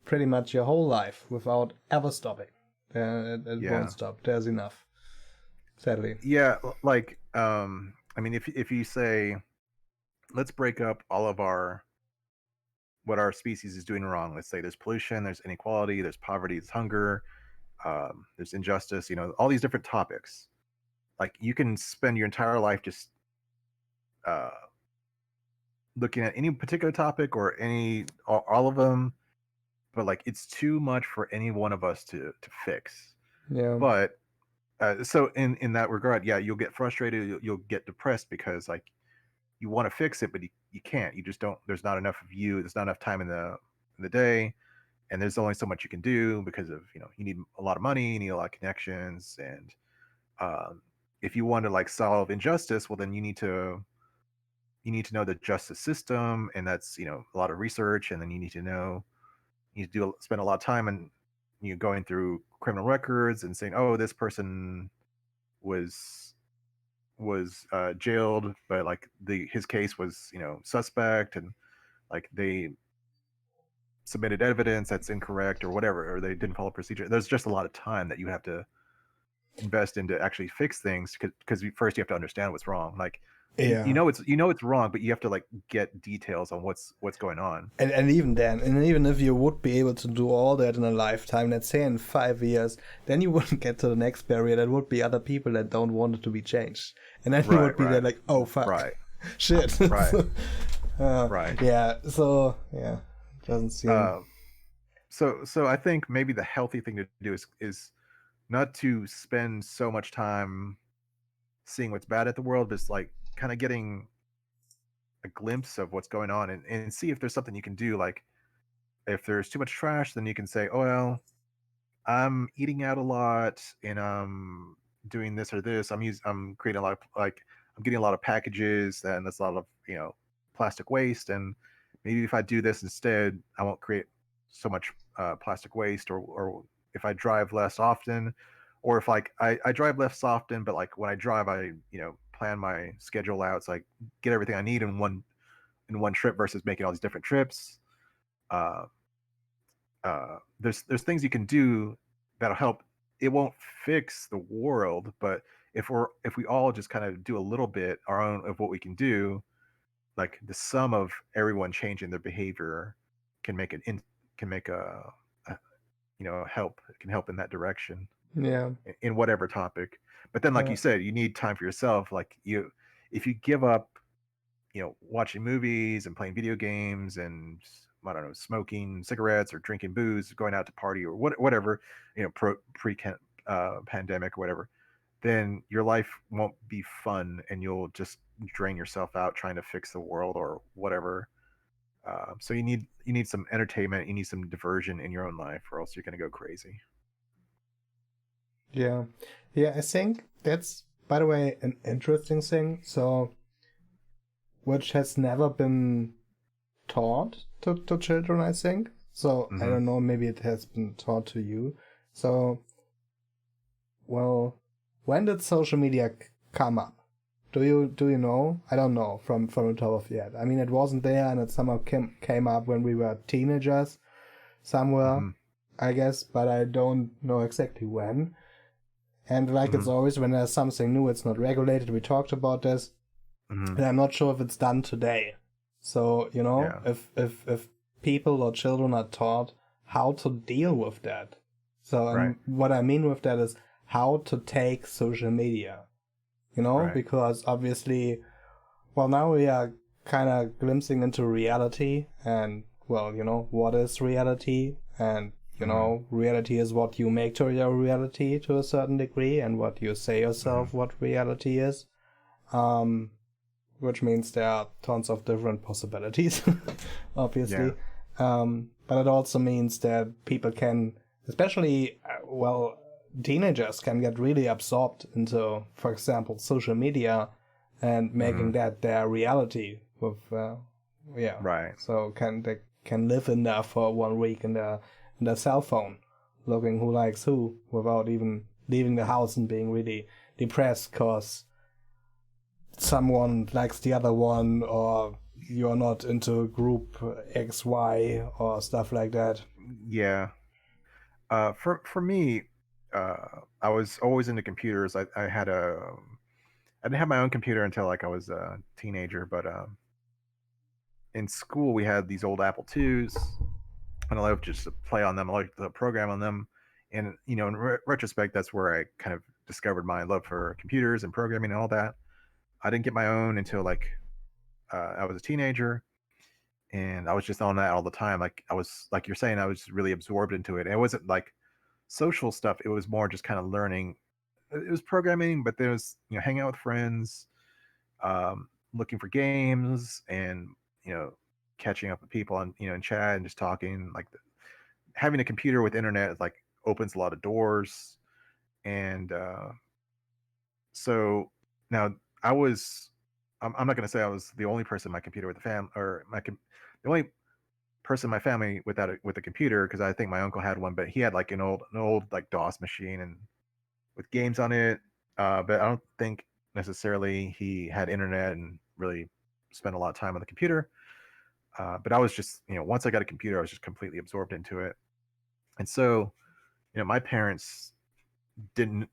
pretty much your whole life without ever stopping. It won't Yeah, stop. There's enough, sadly. yeah. Like, I mean, if you say, let's break up all of our what our species is doing wrong. Let's say there's pollution, there's inequality, there's poverty, there's hunger, there's injustice. You know, all these different topics. Like, you can spend your entire life just uh, looking at any particular topic or all of them, but like, it's too much for any one of us to fix. Yeah, But so in that regard, yeah, you'll get frustrated, you'll get depressed because like you want to fix it, but you can't. You just don't. There's not enough of you. There's not enough time in the day, and there's only so much you can do because of, you need a lot of money, you need a lot of connections, and um, if you want to like solve injustice, well, then you need to know the justice system, and that's, a lot of research, and then you need to spend a lot of time and going through criminal records and saying, oh, this person was jailed, but like the his case was, suspect, and like they submitted evidence that's incorrect or whatever, or they didn't follow procedure. There's just a lot of time that you have to invest into actually fix things, because first you have to understand what's wrong. Like, yeah. you know it's wrong, but you have to like get details on what's going on. And even then, and even if you would be able to do all that in a lifetime, let's say in 5 years, then you wouldn't get to the next barrier. That would be other people that don't want it to be changed, and then you Right, would be there right, like, oh fuck, right, shit. right, So, right. yeah. So yeah, doesn't seem. Uh, so I think maybe the healthy thing to do is not to spend so much time seeing what's bad at the world, but it's like kind of getting a glimpse of what's going on, and see if there's something you can do. Like, if there's too much trash, then you can say, oh well, I'm eating out a lot, and I'm doing this or this. I'm creating a lot of, like, I'm getting a lot of packages, and that's a lot of, plastic waste. And maybe if I do this instead, I won't create so much plastic waste. Or if I drive less often, or if like I drive less often, but like when I drive, I plan my schedule out so I get everything I need in one trip versus making all these different trips. Uh, there's things you can do that'll help. It won't fix the world, but if we all just kind of do a little bit our own of what we can do, like the sum of everyone changing their behavior can make can make a help. It can help in that direction Yeah. in whatever topic. But then, like Yeah. you said, you need time for yourself. Like, if you give up. watching movies and playing video games and I don't know, smoking cigarettes or drinking booze, going out to party or whatever, pre pandemic or whatever, then your life won't be fun and you'll just drain yourself out trying to fix the world or whatever. So you need some entertainment, you need some diversion in your own life, or else you're gonna go crazy. Yeah. Yeah, I think that's, by the way, an interesting thing. So, which has never been taught to children, I think. So, I Mm-hmm. don't know, maybe it has been taught to you. So, well, when did social media come up? Do you know? I don't know from the top of your head. I mean, it wasn't there, and it somehow came up when we were teenagers somewhere, Mm-hmm. I guess, but I don't know exactly when. And like it's Mm-hmm. always, when there's something new, it's not regulated. We talked about this, Mm-hmm. and I'm not sure if it's done today. So Yeah. if people or children are taught how to deal with that. So, Right. and what I mean with that is how to take social media. Right. Because obviously, well, now we are kind of glimpsing into reality, and well, what is reality, and Mm-hmm. reality is what you make to your reality to a certain degree, and what you say Mm-hmm. yourself what reality is. Um, which means there are tons of different possibilities, Yeah. obviously. But it also means that people can, especially, well, teenagers can get really absorbed into, for example, social media and Mm-hmm. making that their reality with, yeah. Right. So they can live in there for 1 week in their cell phone, looking who likes who without even leaving the house and being really depressed because someone likes the other one, or you're not into group XY or stuff like that. Yeah. For me, I was always into computers. I didn't have my own computer until like I was a teenager, but in school we had these old Apple IIs, and I loved just to play on them. I liked the program on them, and in retrospect, that's where I kind of discovered my love for computers and programming and all that. I didn't get my own until like I was a teenager, and I was just on that all the time. Like I was, like you're saying, I was really absorbed into it. And it wasn't like social stuff. It was more just kind of learning. It was programming, but there was hanging out with friends, looking for games, and you know catching up with people on in chat and just talking. Like having a computer with internet like opens a lot of doors, and so now I was. I'm not going to say I was the only person in my computer with the fam or the only person in my family with a computer, because I think my uncle had one, but he had like an old like DOS machine and with games on it. But I don't think necessarily he had internet and really spent a lot of time on the computer. But I was just once I got a computer, I was just completely absorbed into it. And so my parents didn't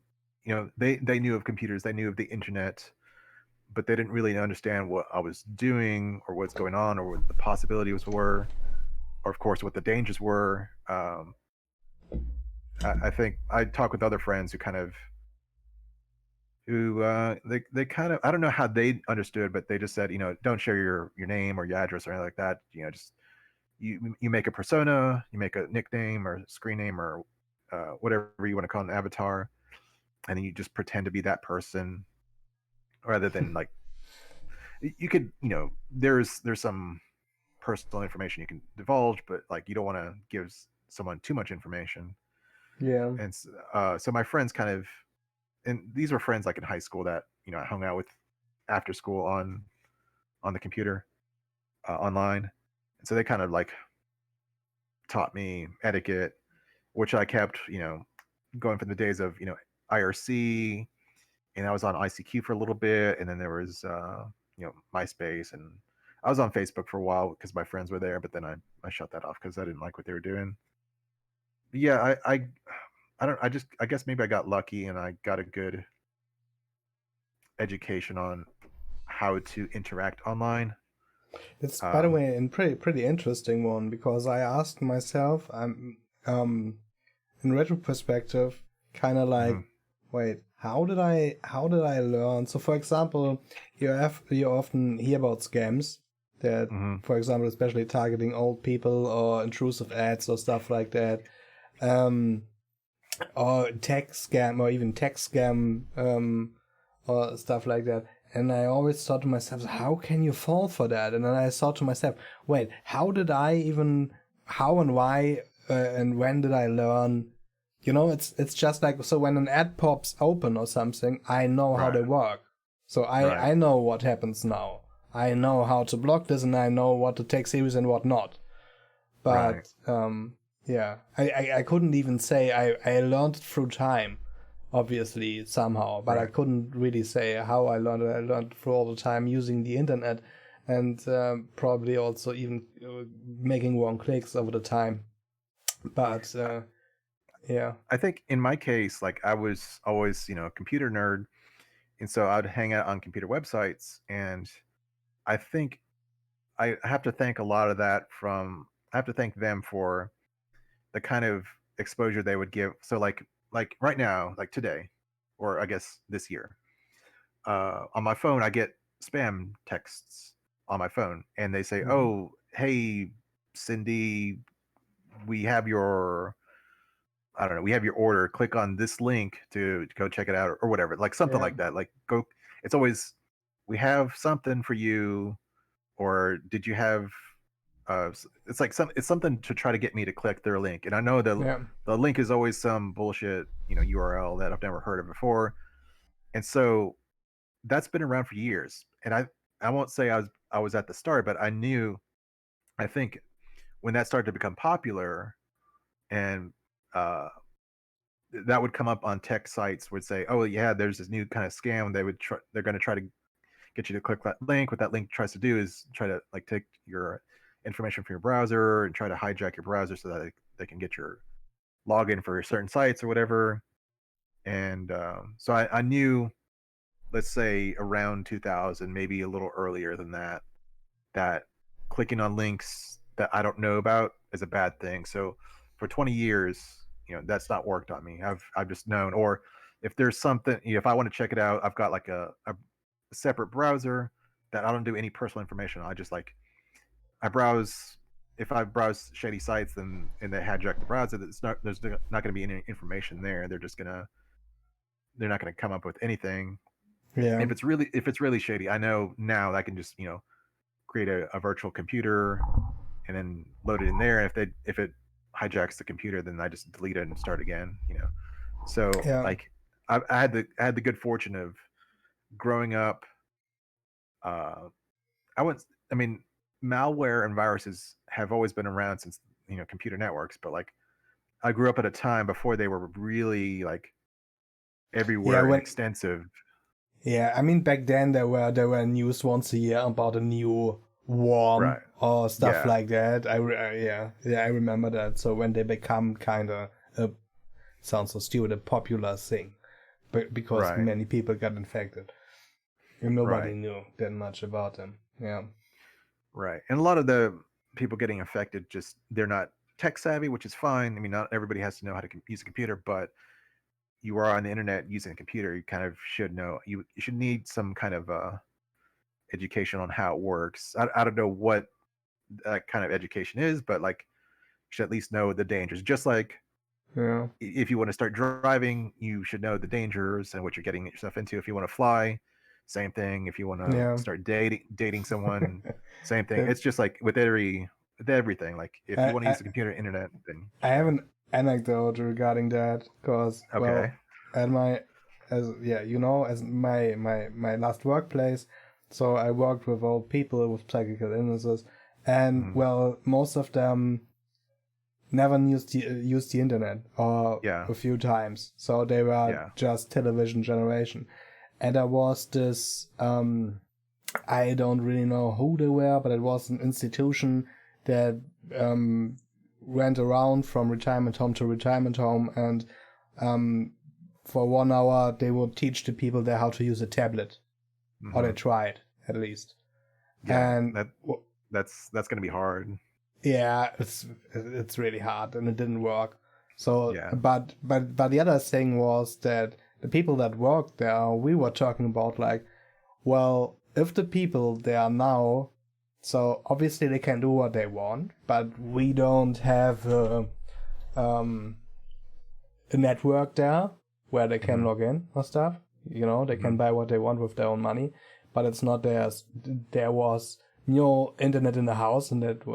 they knew of computers, they knew of the internet, but they didn't really understand what I was doing or what's going on or what the possibilities were, or of course what the dangers were. I think I talk with other friends who they kind of, I don't know how they understood, but they just said don't share your name or your address or anything like that. Just you make a persona, you make a nickname or screen name or whatever you want to call an avatar, and then you just pretend to be that person rather than like you could there's some personal information you can divulge, but like you don't want to give someone too much information. Yeah. And so my friends kind of, and these were friends like in high school that I hung out with after school on the computer online, and so they kind of like taught me etiquette, which I kept going from the days of IRC, and I was on ICQ for a little bit, and then there was MySpace, and I was on Facebook for a while because my friends were there, but then I shut that off because I didn't like what they were doing. But yeah, I don't, I guess maybe I got lucky and I got a good education on how to interact online. It's, by the Um, way, a pretty interesting one, because I asked myself, in retro perspective, kind of like, mhm, wait, how did I learn? So for example, you often hear about scams that, Hmm. for example, especially targeting old people or intrusive ads or stuff like that. Um, or tech scam or even tech scam or stuff like that. And I always thought to myself, how can you fall for that? And then I thought to myself, wait, how and why and when did I learn? It's just like, so when an ad pops open or something, I know how Right. they work. So Right. I know what happens now. I know how to block this and I know what to take serious and what not. Right. But yeah, I couldn't even say I learned it through time, obviously somehow, but I Right. couldn't really say how I learned it. I learned through all the time using the internet, and probably also even making wrong clicks over the time. But yeah, I think in my case, like I was always, a computer nerd, and so I'd hang out on computer websites, and I think I have to thank a lot of that from. I have to thank them for the kind of exposure they would give. So like right now, like today, or I guess this year, on my phone, I get spam texts on my phone, and they say, Mhm. "Oh, hey, Cindy, we have your I don't know, we have your order. Click on this link to go check it out, or whatever." Like something Yeah, like that. Like go. It's always we have something for you, or did you have? It's like it's something to try to get me to click their link, and I know yeah, the link is always some bullshit URL that I've never heard of before, and so that's been around for years. And I won't say I was at the start, but I knew. I think when that started to become popular, and uh, that would come up on tech sites would say, "Oh yeah, there's this new kind of scam. They're going to try to get you to click that link. What that link tries to do is try to like take your information from your browser and try to hijack your browser so that they can get your login for certain sites or whatever." And so I knew, let's say around 2000, maybe a little earlier than that, that clicking on links that I don't know about is a bad thing. So for 20 years, that's not worked on me. I've just known. Or if there's something, if I want to check it out, I've got like a separate browser that I don't do any personal information on. I just like I browse. If I browse shady sites and they hijack the browser, there's not going to be any information there. They're not going to come up with anything. yeah, If it's really shady, I know now that I can just create a virtual computer and then load it in there. If it hijacks the computer, then I just delete it and start again. So yeah, like I had the good fortune of growing up. Uh, I wouldn't. I mean, malware and viruses have always been around since computer networks, but like I grew up at a time before they were really like yeah. everywhere and When extensive. Yeah, I mean back then there were news once a year about a new worm Right. or stuff Yeah. like that. Yeah, I remember that. So when they become kind of a sounds so stupid, a popular thing, but because Right. many people got infected and nobody Right. knew that much about them. Yeah, Right. And a lot of the people getting affected just they're not tech savvy, which is fine. I mean, not everybody has to know how to use a computer, but you are on the internet using a computer, you kind of should know. You should need some kind of education on how it works. I don't know what that kind of education is, but like you should at least know the dangers. Just like yeah, if you want to start driving, you should know the dangers and what you're getting yourself into. If you want to fly, same thing. If you want to yeah. start dating someone, same thing. That It's just like with everything. Like if you I, want to I use the computer internet, then you I should have know. an anecdote regarding that because, Okay. well, at my, as yeah, as my last workplace, so I worked with old people with psychical illnesses, and Mhm. well, most of them never used the internet or Yeah. a few times, so they were Yeah. just television generation, and there was this I don't really know who they were, but it was an institution that um, went around from retirement home to retirement home, and um, for 1 hour they would teach the people there how to use a tablet, or they Hmm. tried at least. Yeah. And That's gonna be hard. yeah, it's really hard, and it didn't work. So, Yeah. but the other thing was that the people that worked there, we were talking about like, well, if the people there now, so obviously they can do what they want, but we don't have a network there where they can log in or stuff. They can buy what they want with their own money, but it's not theirs. There was no internet in the house, and that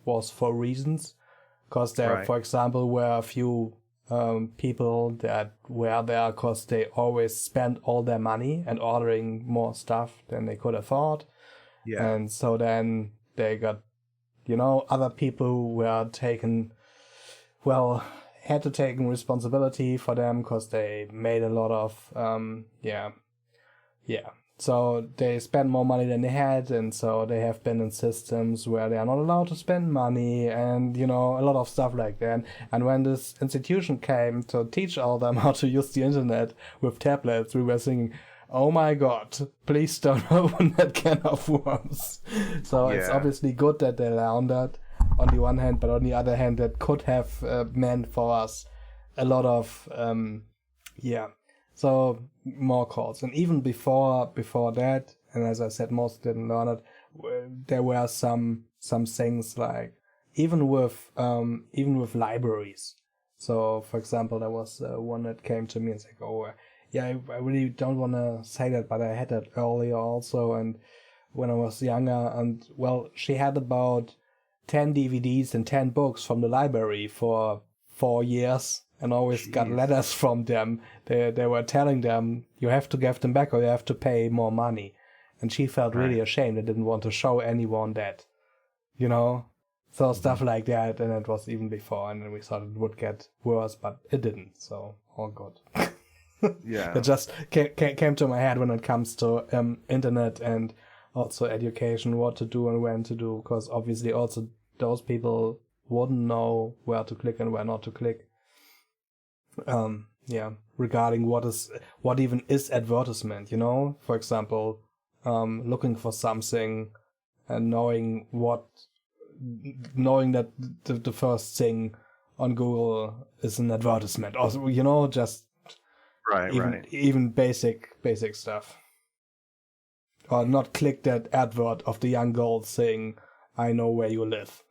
was for reasons. Because there, for example, were a few people that were there because they always spent all their money and ordering more stuff than they could afford. Yeah. And so then they got, other people who were had to take responsibility for them because they made a lot of, So they spent more money than they had, and so they have been in systems where they are not allowed to spend money, and a lot of stuff like that. And when this institution came to teach all them how to use the internet with tablets, we were thinking, oh my god, please don't open that can of worms. So it's obviously good that they learned that on the one hand, but on the other hand, that could have meant for us a lot of, So more calls, and even before that, and as I said, most didn't learn it. There were some things like even with libraries. So for example, there was one that came to me and said, "Oh, I really don't want to say that, but I had that earlier also, and when I was younger, and she had about 10 DVDs and 10 books from the library for 4 years." And always got letters from them. They were telling them, you have to give them back or you have to pay more money. And she felt really ashamed and didn't want to show anyone that. So stuff like that. And it was even before. And then we thought it would get worse, but it didn't. So all good. Yeah. It just came to my head when it comes to internet and also education, what to do and when to do. Because obviously also those people wouldn't know where to click and where not to click. Regarding what even is advertisement, for example, looking for something and knowing that the first thing on Google is an advertisement, or just even basic stuff, or not click that advert of the young girl saying, "I know where you live."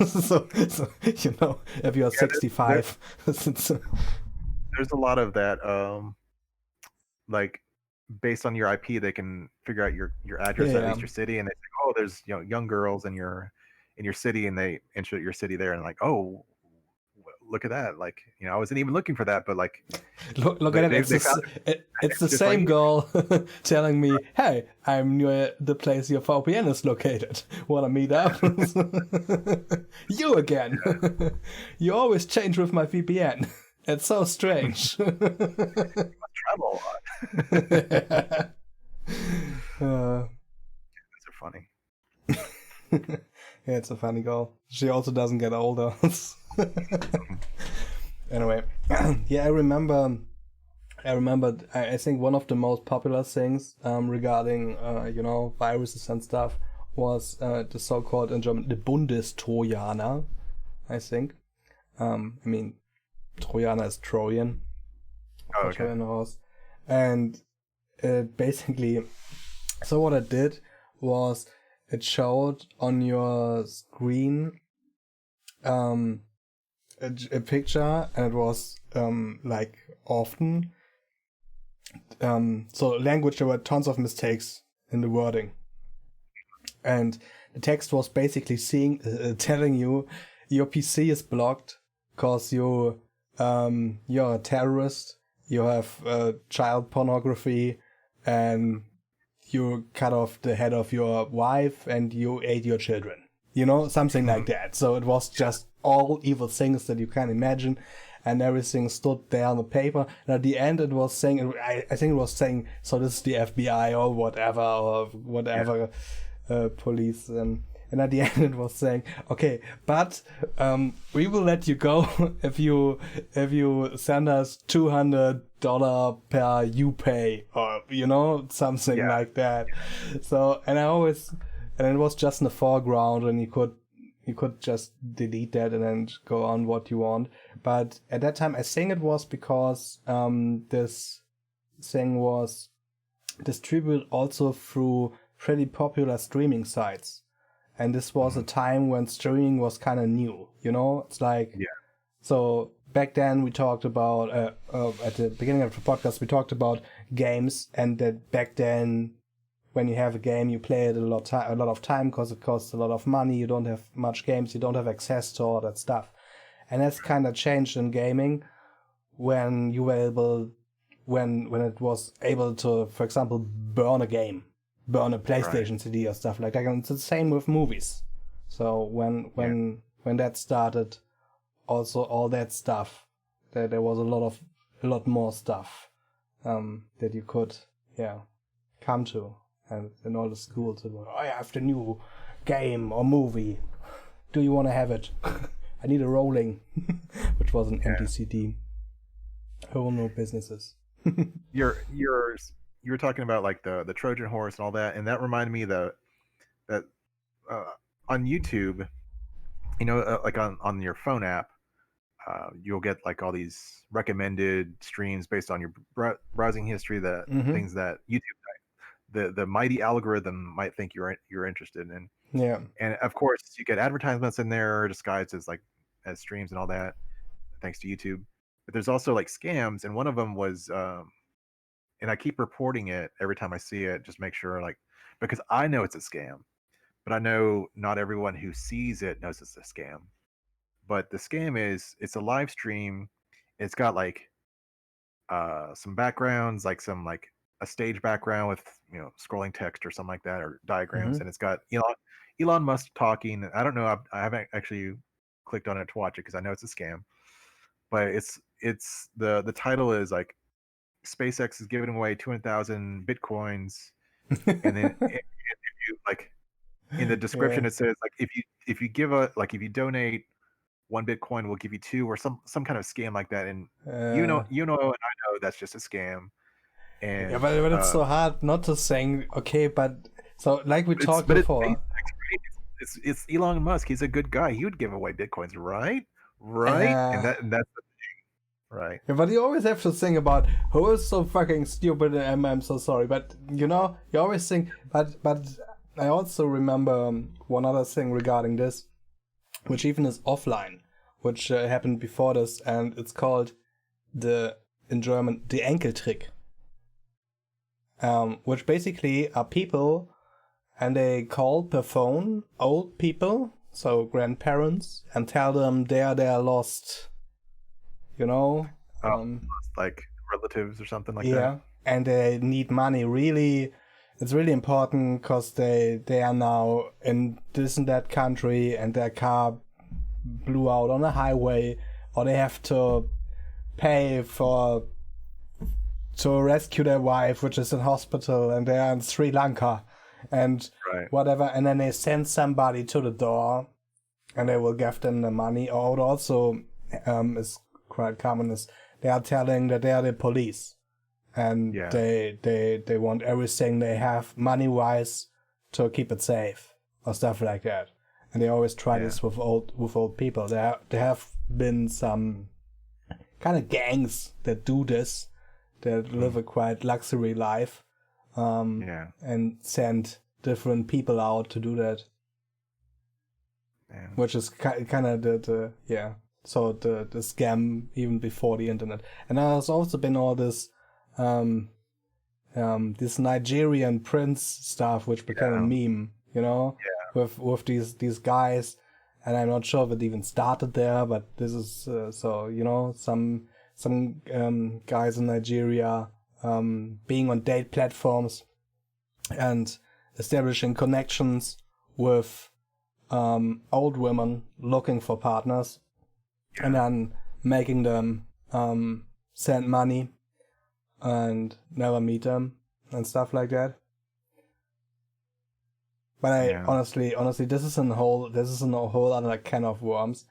so if you're 65, there's a lot of that, like based on your IP, they can figure out your address, at least your city, and they say, oh, there's young girls in your city, and they enter your city there, and like, oh, look at that, like I wasn't even looking for that, but like look at it. It's the same girl telling me, hey, I'm near the place your VPN is located. Wanna meet up? You again. You always change with my VPN. It's so strange. Travel a lot. Those are funny. Yeah, it's a funny girl. She also doesn't get older. Anyway, I remember. I think one of the most popular things regarding viruses and stuff was the so-called in German the Bundestrojaner. I think. Trojaner is Trojan. Oh, okay. Trojan horse. And basically, so what it did was it showed on your screen a picture, and it was like often so language, there were tons of mistakes in the wording, and the text was basically telling you your PC is blocked because you're a terrorist, you have child pornography, and you cut off the head of your wife, and you ate your children. Something like that. So it was just all evil things that you can imagine, and everything stood there on the paper. And at the end, it was saying, I think it was saying, so this is the FBI or whatever, police. And at the end, it was saying, okay, but we will let you go if you send us $200 per you pay, or something like that. So, and it was just in the foreground, and you could just delete that and then go on what you want. But at that time, I think it was because this thing was distributed also through pretty popular streaming sites. And this was a time when streaming was kind of new, you know? It's like, so back then we talked about, at the beginning of the podcast, we talked about games, and that back then when you have a game, you play it a lot of time because it costs a lot of money. You don't have much games. You don't have access to all that stuff. And that's kind of changed in gaming when you were able, when it was able to, for example, burn a game, burn a PlayStation CD or stuff like that. And it's the same with movies. So when that started, also all that stuff, there was a lot more stuff that you could come to. And in all the schools, it was, I have the new game or movie. Do you want to have it? I need a rolling, which was an empty CD. Oh, no businesses. You were talking about like the Trojan horse and all that, and that reminded me that on YouTube, you know, like on your phone app, you'll get like all these recommended streams based on your browsing history, that things that YouTube, the mighty algorithm might think you're interested in. Yeah. And of course, you get advertisements in there disguised as streams and all that, thanks to YouTube. But there's also like scams, and one of them was, and I keep reporting it every time I see it, just make sure, like, because I know it's a scam, but I know not everyone who sees it knows it's a scam. But the scam is, it's a live stream. It's got like some backgrounds, like a stage background with, you know, scrolling text or something like that, or diagrams, and it's got Elon Musk talking. I don't know, I haven't actually clicked on it to watch it because I know it's a scam. But it's the title is like, SpaceX is giving away 200,000 bitcoins, and then if you, like, in the description it says like, if you if you donate 1 Bitcoin, we'll give you 2, or some kind of scam like that. And you know, and I know that's just a scam. And but it's so hard not to saying, okay, but so like we talked before. It's Elon Musk. He's a good guy. He would give away bitcoins, right? And that's the thing, right? Yeah, but you always have to think about who is so fucking stupid. And I'm so sorry, but you know, you always think. But I also remember one other thing regarding this, which even is offline, which happened before this, and it's called in German the Enkeltrick. Which basically are people, and they call per phone old people, so grandparents, and tell them they're lost, you know, like relatives or something like that. Yeah, and they need money. Really, it's really important because they are now in this and that country, and their car blew out on a highway, or they have to pay to rescue their wife, which is in hospital, and they are in Sri Lanka, and whatever. And then they send somebody to the door, and they will give them the money. Or it also is quite common, is they are telling that they are the police, and they want everything they have money wise to keep it safe or stuff like that. And they always try this with old people. There have been some kind of gangs that do this, that live a quite luxury life, and send different people out to do that. Which is kind of the scam even before the internet. And there's also been all this this Nigerian prince stuff, which became a meme, you know, with these guys. And I'm not sure if it even started there, but this is so, you know, some guys in Nigeria being on date platforms and establishing connections with old women looking for partners, and then making them send money and never meet them and stuff like that. But I honestly, this is a whole other can of worms.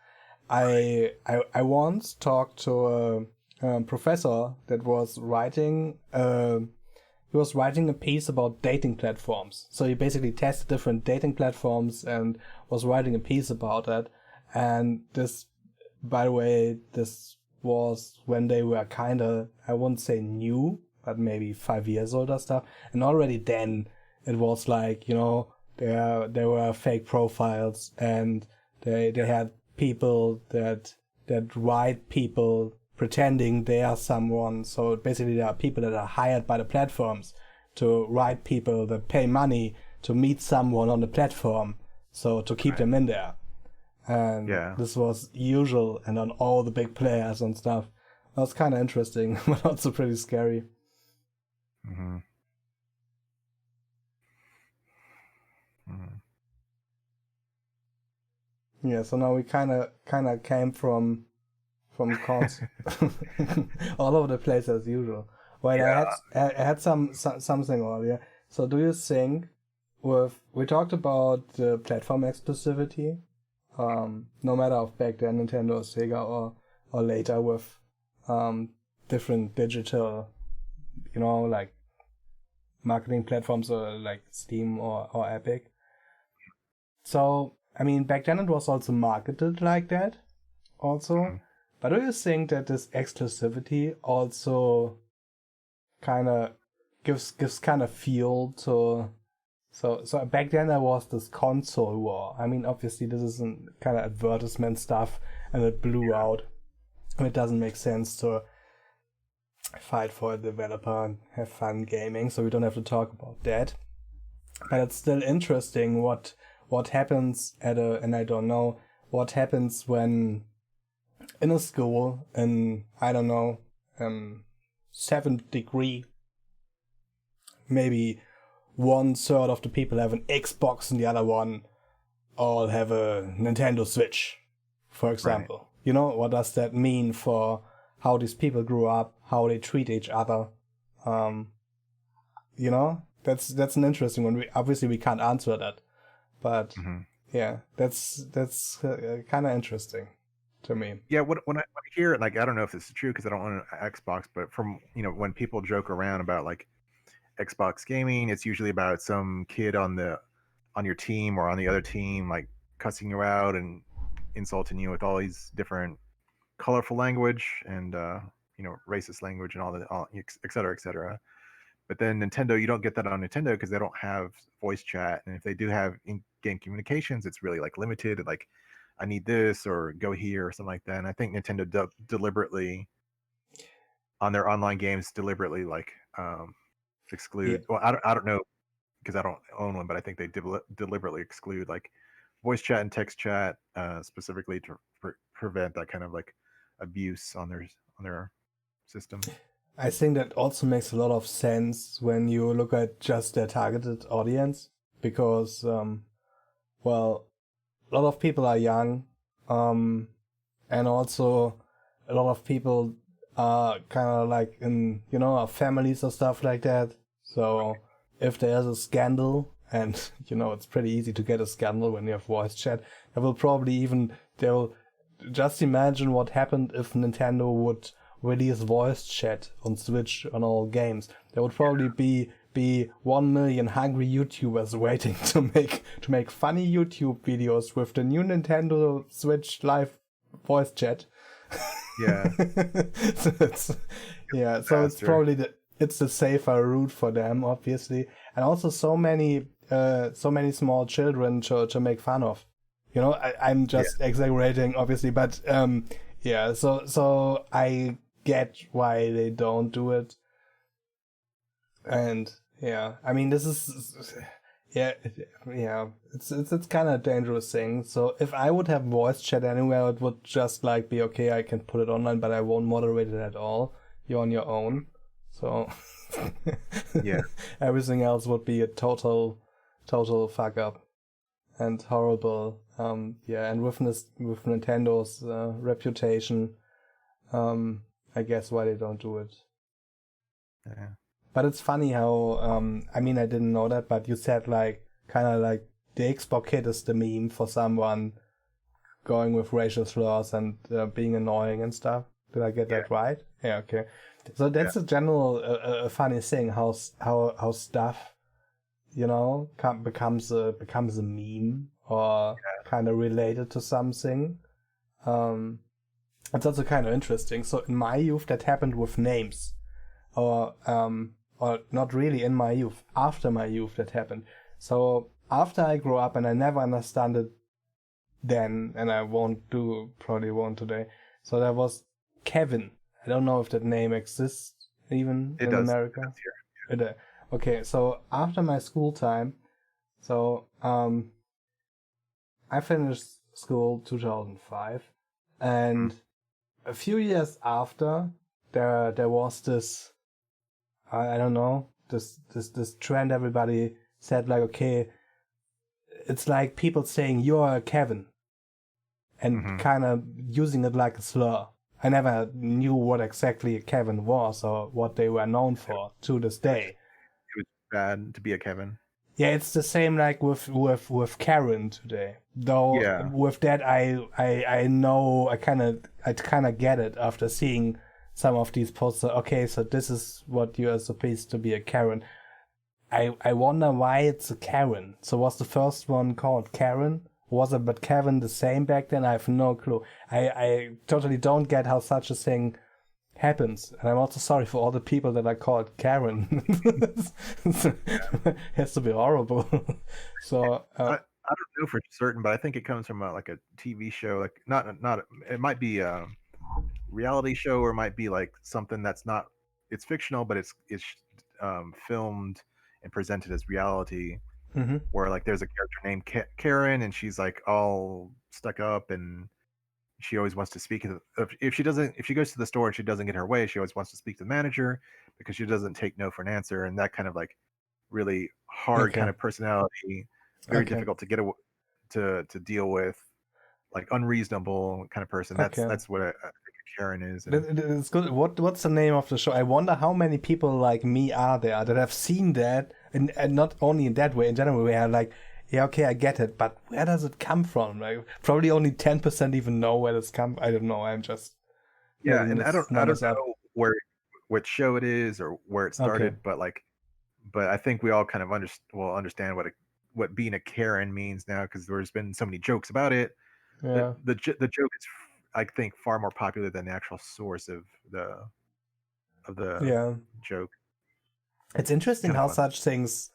I once talked to a professor that was writing he was writing a piece about dating platforms. So he basically tested different dating platforms and was writing a piece about that. And this, by the way, this was when they were kind of, I wouldn't say new, but maybe 5 years old or stuff. And already then it was like, there were fake profiles, and they had people that write people pretending they are someone. So basically there are people that are hired by the platforms to write people that pay money to meet someone on the platform, so to keep them in there. And this was usual and on all the big players and stuff. That was kind of interesting, but also pretty scary. Mm-hmm. Mm-hmm. Yeah, so now we kind of came from cons all over the place as usual. Well, I had something earlier. So do you think we talked about the platform exclusivity, no matter if back then Nintendo or Sega or later with different digital, like marketing platforms or like Steam or Epic. So, I mean, back then it was also marketed like that also. Mm-hmm. But do you think that this exclusivity also kind of gives kind of fuel to... So back then there was this console war. I mean, obviously this is kind of advertisement stuff, and it blew out. It doesn't make sense to fight for a developer and have fun gaming, so we don't have to talk about that. But it's still interesting what happens and I don't know what happens when in a school in, I don't know, 7th degree, maybe 1/3 of the people have an Xbox and the other one all have a Nintendo Switch, for example. Right. What does that mean for how these people grew up, how they treat each other? That's an interesting one. We can't answer that, but yeah, that's kind of interesting to me. Yeah, when I hear it, like, I don't know if this is true because I don't own an Xbox, but from when people joke around about like Xbox gaming, it's usually about some kid on your team or on the other team like cussing you out and insulting you with all these different colorful language and racist language and all et cetera, et cetera. But then Nintendo, you don't get that on Nintendo because they don't have voice chat, and if they do have in-game communications, it's really like limited. Like, I need this or go here or something like that. And I think Nintendo deliberately on their online games like exclude. Yeah. Well, I don't know because I don't own one, but I think they deliberately exclude like voice chat and text chat specifically to prevent that kind of like abuse on their system. I think that also makes a lot of sense when you look at just their targeted audience, because well, a lot of people are young, and also a lot of people are kind of like in our families or stuff like that. So if there's a scandal, and it's pretty easy to get a scandal when you have voice chat, they'll just imagine what happened if Nintendo would release voice chat on Switch on all games. There would probably be 1 million hungry YouTubers waiting to make funny YouTube videos with the new Nintendo Switch Live voice chat. Yeah. So it's probably it's the safer route for them, obviously, and also so many small children to make fun of. I'm just exaggerating, obviously, but so I get why they don't do it. And I mean, this is it's kind of a dangerous thing. So if I would have voice chat anywhere, it would just like be okay, I can put it online, but I won't moderate it at all. You're on your own. So everything else would be a total fuck up and horrible. And with Nintendo's reputation, I guess why they don't do it. Yeah. But it's funny how I mean, I didn't know that, but you said like kind of like the Xbox kid is the meme for someone going with racial slurs and being annoying and stuff. Did I get that right? Yeah. Okay. So that's a general a funny thing how stuff becomes a meme or kind of related to something. It's also kind of interesting. So in my youth, that happened with names. or not really in my youth, after my youth that happened. So after I grew up, and I never understand it then, and I probably won't today. So there was Kevin. I don't know if that name exists even in America. It does here. Okay, so after my school time, so I finished school 2005, and a few years after, there was this, I don't know, this trend. Everybody said like, okay, it's like people saying you're a Kevin, and kind of using it like a slur. I never knew what exactly a Kevin was or what they were known for to this day. It was bad to be a Kevin. Yeah, it's the same like with Karen today. Though with that I know I kind of get it after seeing some of these posts. Okay, so this is what you are supposed to be, a Karen. I wonder why it's a Karen. So was the first one called Karen? Was it but Kevin the same back then? I have no clue. I totally don't get how such a thing happens, and I'm also sorry for all the people that are called Karen. It has to be horrible. So I don't know for certain, but I think it comes from like a TV show, like not it might be a reality show, or it might be like something that's not, it's fictional, but it's filmed and presented as reality, where like there's a character named Karen, and she's like all stuck up, and she always wants to speak. If she goes to the store and she doesn't get her way, she always wants to speak to the manager because she doesn't take no for an answer. And that kind of like really hard kind of personality, very difficult to get to deal with, like unreasonable kind of person. That's what I think a Karen is. It's good. What's the name of the show? I wonder how many people like me are there that have seen that, and not only in that way, in general, we are like, yeah, okay, I get it, but where does it come from? Like, probably only 10% even know where it's come. I don't know. I'm just and I don't know what show it is or where it started, but I think we all kind of understand what being a Karen means now, because there's been so many jokes about it. Yeah, the joke is, I think, far more popular than the actual source of the joke. It's interesting how such things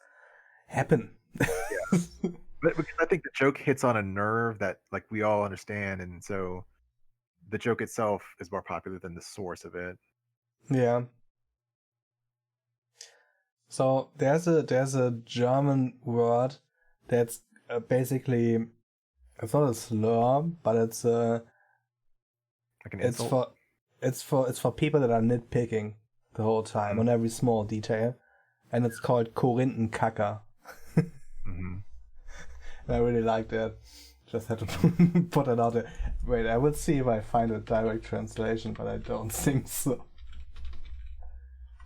happen. But because I think the joke hits on a nerve that like we all understand, and so the joke itself is more popular than the source of it. Yeah. So there's a German word that's basically, it's not a slur, but it's like an insult. It's for people that are nitpicking the whole time on every small detail, and it's called Korinthenkacker. And I really like that. Just had to put it out there. Wait, I will see if I find a direct translation, but I don't think so.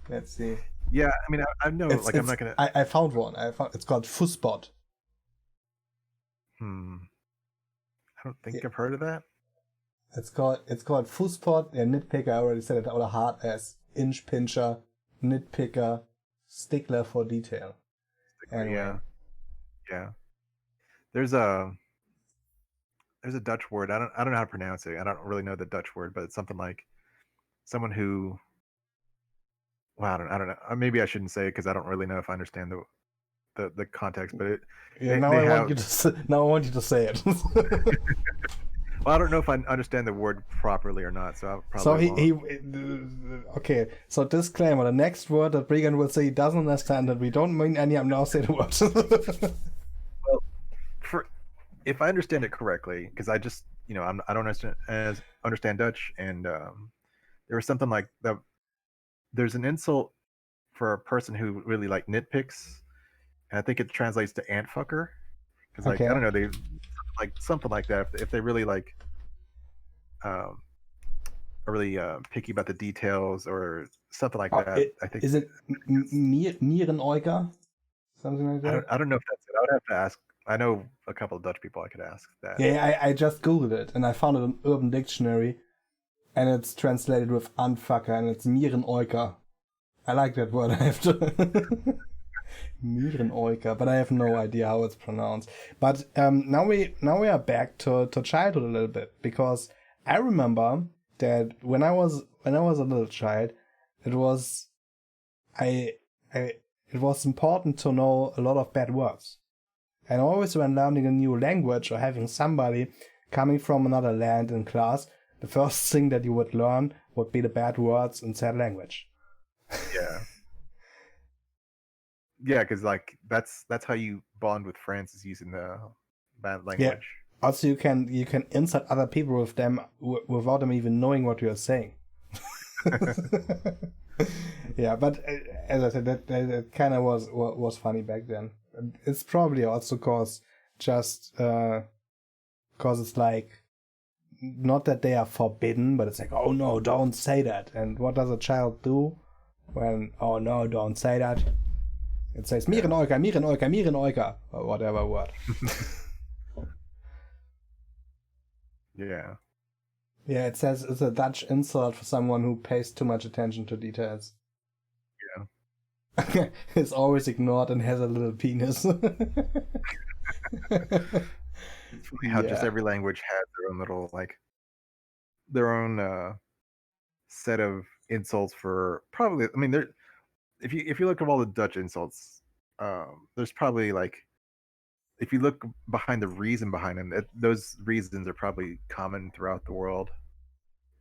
Let's see. Yeah, I mean, I know, I'm not gonna. I found one. It's called Fußbot. I don't think I've heard of that. It's called Fußbot. Yeah, nitpicker. I already said it. Or hard ass, inch pincher, nitpicker, stickler for detail. Anyway. Yeah. There's a Dutch word. I don't know how to pronounce it. I don't really know the Dutch word, but it's something like someone who. Well, I don't know. Maybe I shouldn't say it because I don't really know if I understand the context. But now I want you to say it. Well, I don't know if I understand the word properly or not, so I'll probably. Okay. So disclaimer: the next word that Bregan will say he doesn't understand, and we don't mean any. I'm now saying the word. Well, if I understand it correctly, because I just I don't understand Dutch, and there was something like that. There's an insult for a person who really like nitpicks, and I think it translates to ant fucker, because I don't know, they like something like that. If they really like are really picky about the details or something like that. I think, is it Nierenäuger? Something like that? I don't know if that's it. I would have to ask. I know a couple of Dutch people I could ask that. Yeah, I just Googled it and I found it in Urban Dictionary, and it's translated with Anfucker, and it's Nierenäuger. I like that word. I have to Nierenäuger, but I have no idea how it's pronounced. But now we are back to childhood a little bit, because I remember that when I was a little child, it was it was important to know a lot of bad words. And always when learning a new language or having somebody coming from another land in class, the first thing that you would learn would be the bad words in said language. Yeah. Yeah, because like that's how you bond with friends, is using the bad language. Yeah. Also, you can insult other people with them without them even knowing what you're saying. Yeah, but as I said, that kind of was funny back then. It's probably also cause it's like, not that they are forbidden, but it's like, oh no, don't say that. And what does a child do when, oh no, don't say that? It says miren oika, or whatever word. Yeah. Yeah, it says it's a Dutch insult for someone who pays too much attention to details. Yeah. It's always ignored and has a little penis. It's funny how just every language has their own little, like, their own set of insults for probably. I mean, there. If you look at all the Dutch insults, there's probably like, if you look behind the reason behind them, those reasons are probably common throughout the world.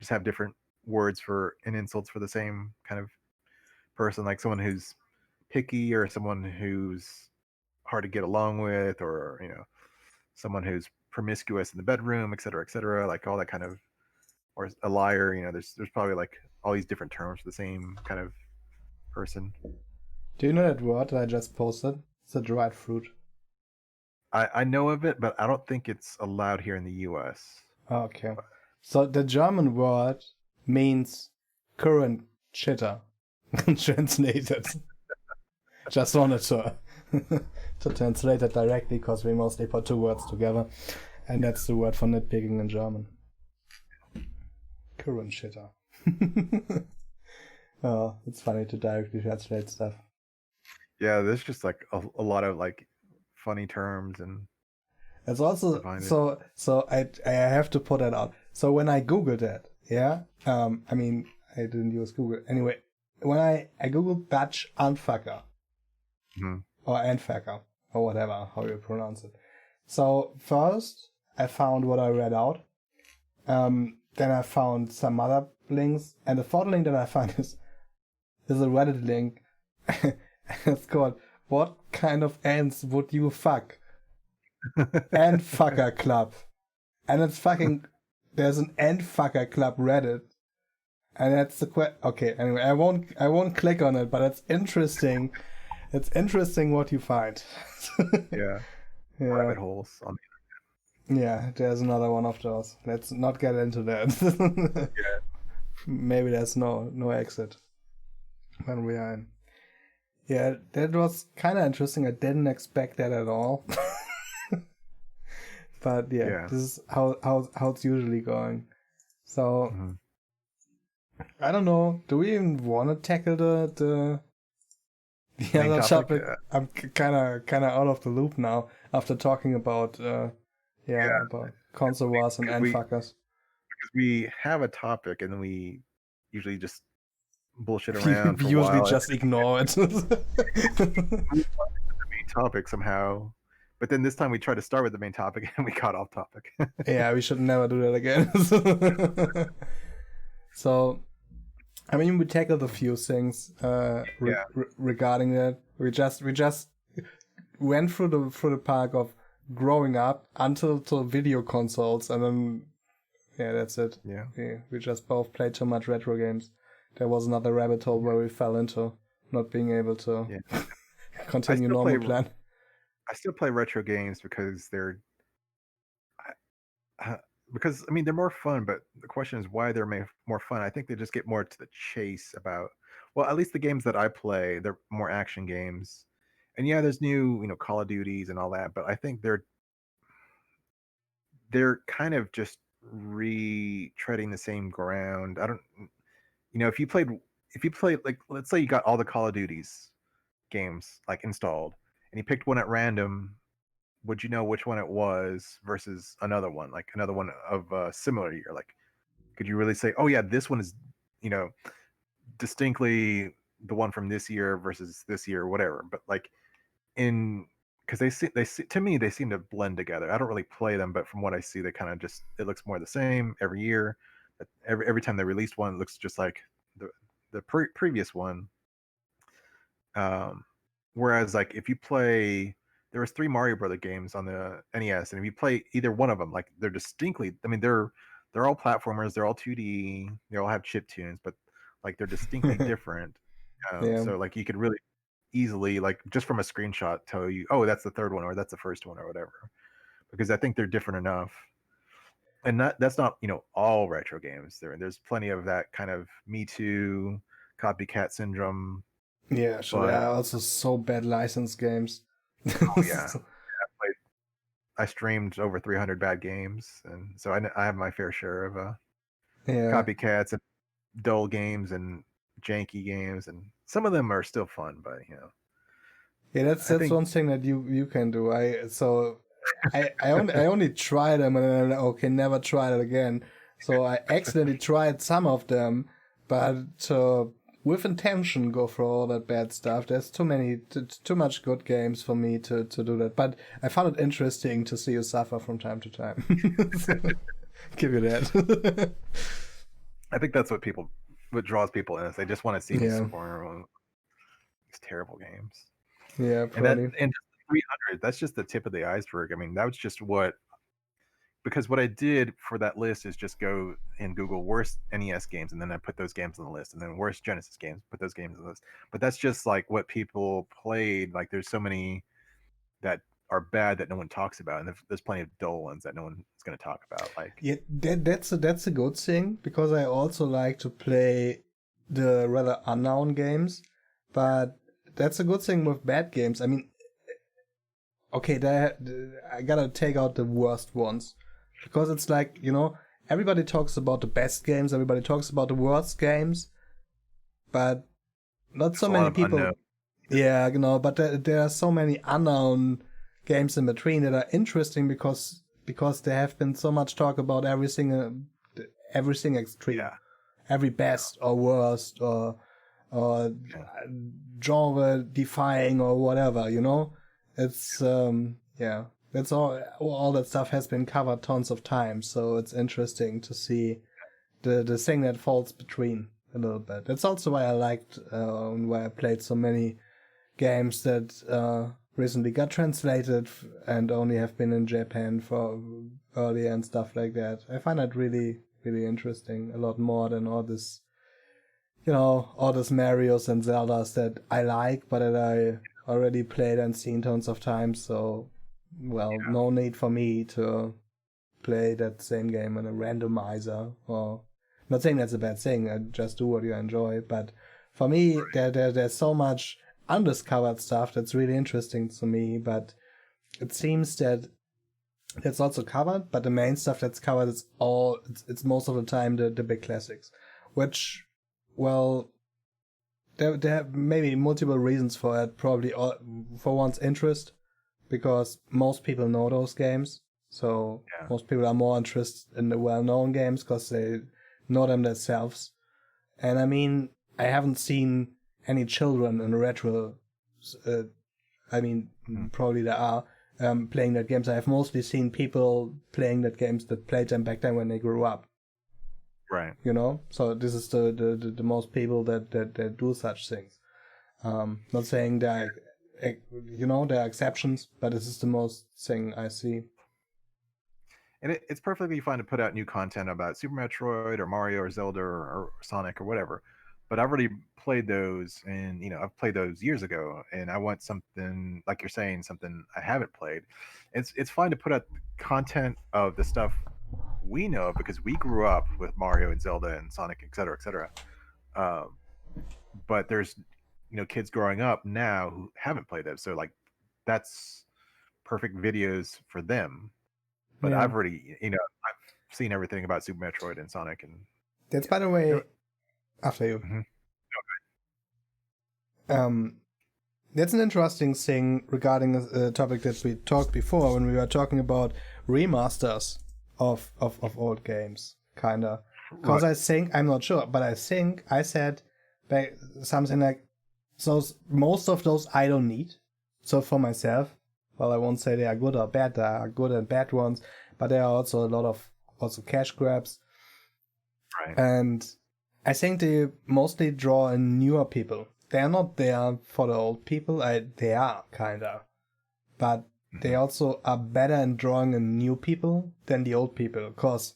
Just have different words for and insults for the same kind of person, like someone who's picky or someone who's hard to get along with, or someone who's promiscuous in the bedroom, et cetera, like all that kind of, or a liar. There's probably like all these different terms for the same kind of person. Do you know that word that I just posted? It's a dried fruit. I know of it, but I don't think it's allowed here in the U.S. Okay. So the German word means current chitter, translated. Just wanted to translate it directly, because we mostly put two words together, and that's the word for nitpicking in German. Current chitter. Oh, it's funny to directly translate stuff. Yeah, there's just like a lot of like funny terms, and it's also so I have to put that out. So when I googled it, I mean, I didn't use Google anyway. When I googled Dutch anfucker, or anfucker, or whatever how you pronounce it. So first I found what I read out. Then I found some other links, and the fourth link that I found is a Reddit link. It's called "What kind of ants would you fuck?" Ant fucker club, and it's fucking. There's an ant fucker club Reddit, and that's the okay. Anyway, I won't click on it, but it's interesting. It's interesting what you find. Yeah. Rabbit holes on the internet. Yeah, there's another one of those. Let's not get into that. Yeah. Maybe there's no exit when we are in. Yeah, that was kind of interesting. I didn't expect that at all. But yeah, this is how it's usually going. So I don't know. Do we even want to tackle the other topic? I'm kind of out of the loop now after talking about about console wars and end fuckers. Because we have a topic and then we usually just bullshit around. We usually just ignore it. The main topic somehow. But then this time we tried to start with the main topic and we got off topic. Yeah, we should never do that again. So, I mean, we tackled a few things regarding that. We just went through the park of growing up until to video consoles, and then that's it. Yeah, we just both played too much retro games. There was another rabbit hole where we fell into, not being able to continue normal plan. I still play retro games because they're because I mean they're more fun, but the question is why they're more fun. I think they just get more to the chase about, well, at least the games that I play, they're more action games. And yeah, there's new, Call of Duties and all that, but I think they're kind of just retreading the same ground. I don't, if you played like, let's say you got all the Call of Duties games like installed and you picked one at random, would you know which one it was versus another one, like another one of similar year? Like, could you really say, oh yeah, this one is, distinctly the one from this year versus this year, or whatever. But like because they to me they seem to blend together. I don't really play them, but from what I see, they kind of just it looks more the same every year. Every time they released one, it looks just like the previous one. Whereas like if you play, there was 3 Mario Brother games on the NES, and if you play either one of them, like they're distinctly, I mean they're all platformers, they're all 2D, they all have chip tunes, but like they're distinctly different. Yeah. So like you could really easily, like just from a screenshot, tell you, oh, that's the third one or that's the first one or whatever, because I think they're different enough. And that's not all retro games. There's plenty of that kind of Me Too, copycat syndrome. Yeah, sure. There But are also so bad licensed games. oh yeah, I streamed over 300 bad games, and so I have my fair share of Yeah. copycats and dull games and janky games, and some of them are still fun, but Yeah, that's I think one thing that you can do. I only tried them and then I'm like, okay, never try it again. So I accidentally tried some of them, but with intention go for all that bad stuff. There's too much good games for me to do that. But I found it interesting to see you suffer from time to time. So, give you that. I think that's what draws people in, is they just want to see me Yeah. score on these terrible games. Yeah, And probably. just 300, that's just the tip of the iceberg. I mean, that was just because what I did for that list is just go and Google worst NES games, and then I put those games on the list, and then worst Genesis games, put those games on the list. But that's just like what people played. Like there's so many that are bad that no one talks about, and there's plenty of dull ones that no one is going to talk about. Like Yeah, that's a good thing, because I also like to play the rather unknown games, but that's a good thing with bad games. I mean, okay, I gotta take out the worst ones, because it's like, everybody talks about the best games, everybody talks about the worst games, but not so there's a lot many of people. unknown. Yeah, but there are so many unknown games in between that are interesting, because there have been so much talk about everything extreme, Yeah, every best or worst or genre defying or whatever. It's yeah, that's all that stuff has been covered tons of times, so it's interesting to see the thing that falls between a little bit. That's also why I liked why I played so many games that recently got translated and only have been in Japan for earlier and stuff like that. I find that really, really interesting, a lot more than all this Marios and Zeldas that I like, but that I already played and seen tons of times. So, no need for me to play that same game in a randomizer. Or not saying that's a bad thing. Just do what you enjoy. But for me, there's so much undiscovered stuff that's really interesting to me. But it seems that that's also covered. But the main stuff that's covered is it's most of the time the big classics, which, well, there are maybe multiple reasons for it. Probably for one's interest, because most people know those games. So most people are more interested in the well-known games because they know them themselves. And I mean, I haven't seen any children in retro. Probably there are playing that games. I have mostly seen people playing that games that played them back then when they grew up. right. So this is the most people that do such things. Not saying there are exceptions, but this is the most thing I see. And it's perfectly fine to put out new content about Super Metroid or Mario or Zelda or Sonic or whatever. But I've already played those, and I've played those years ago, and I want something like you're saying, something I haven't played. It's fine to put out content of the stuff we know because we grew up with Mario and Zelda and Sonic, et cetera, et cetera. But there's kids growing up now who haven't played those, so like that's perfect videos for them. But Yeah. I've already I've seen everything about Super Metroid and Sonic, and That's, by the way, after you. Mm-hmm. That's an interesting thing regarding a topic that we talked before when we were talking about remasters of old games, kinda. Because I think, I'm not sure, but I think I said something like, So most of those I don't need. So for myself, well, I won't say they are good or bad. There are good and bad ones, but there are also a lot of also cash grabs. Right. And I think they mostly draw in newer people. They are not there for the old people. They are kinda, but they also are better in drawing in new people than the old people. Cause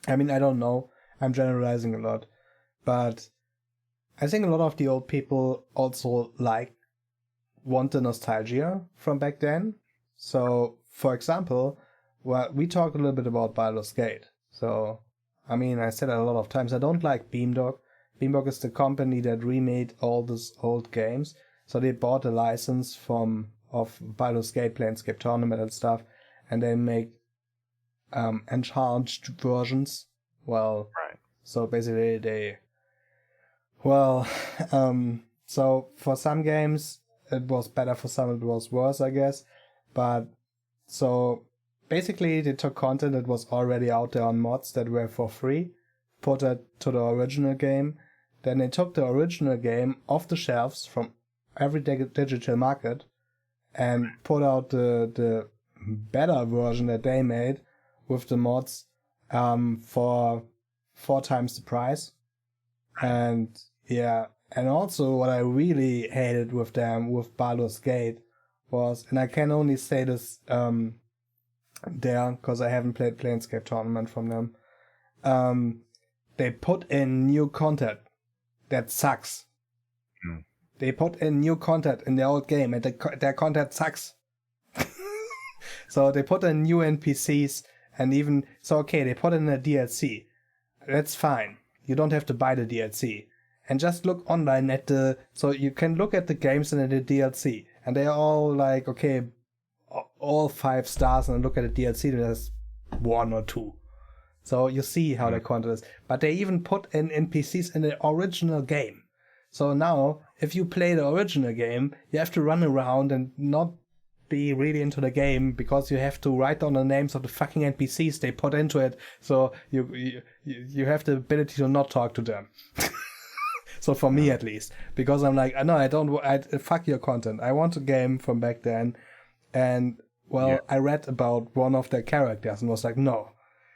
I mean I don't know. I'm generalizing a lot, but I think a lot of the old people also want the nostalgia from back then. So, for example, well, we talked a little bit about Baldur's Gate. So, I mean, I said it a lot of times. I don't like Beamdog. Beamdog is the company that remade all these old games. So they bought a license of Baldur's Gate, Planescape Tournament and stuff, and they make enhanced versions. Well, Right. so basically well, so for some games it was better, for some it was worse, I guess. But so basically they took content that was already out there on mods that were for free, put it to the original game. Then they took the original game off the shelves from every digital market and put out the better version that they made with the mods for 4 times the price. And yeah, and also what I really hated with them with Baldur's Gate was, and I can only say this there because I haven't played Planescape Tournament from them. They put in new content that sucks. Mm. They put in new content in their old game, and their content sucks. So they put in new NPCs, and even so, okay, they put in a DLC. That's fine. You don't have to buy the DLC. And just look online at so you can look at the games and the DLC, and they are all like, okay, all 5 stars, and look at the DLC, there's 1 or 2. So you see how the content is. But they even put in NPCs in the original game. So now, if you play the original game, you have to run around and not be really into the game because you have to write down the names of the fucking NPCs they put into it. So you have the ability to not talk to them. So for me at least, because I'm like, no, I don't. Fuck your content. I want a game from back then, and well, Yeah. I read about one of their characters and was like, no,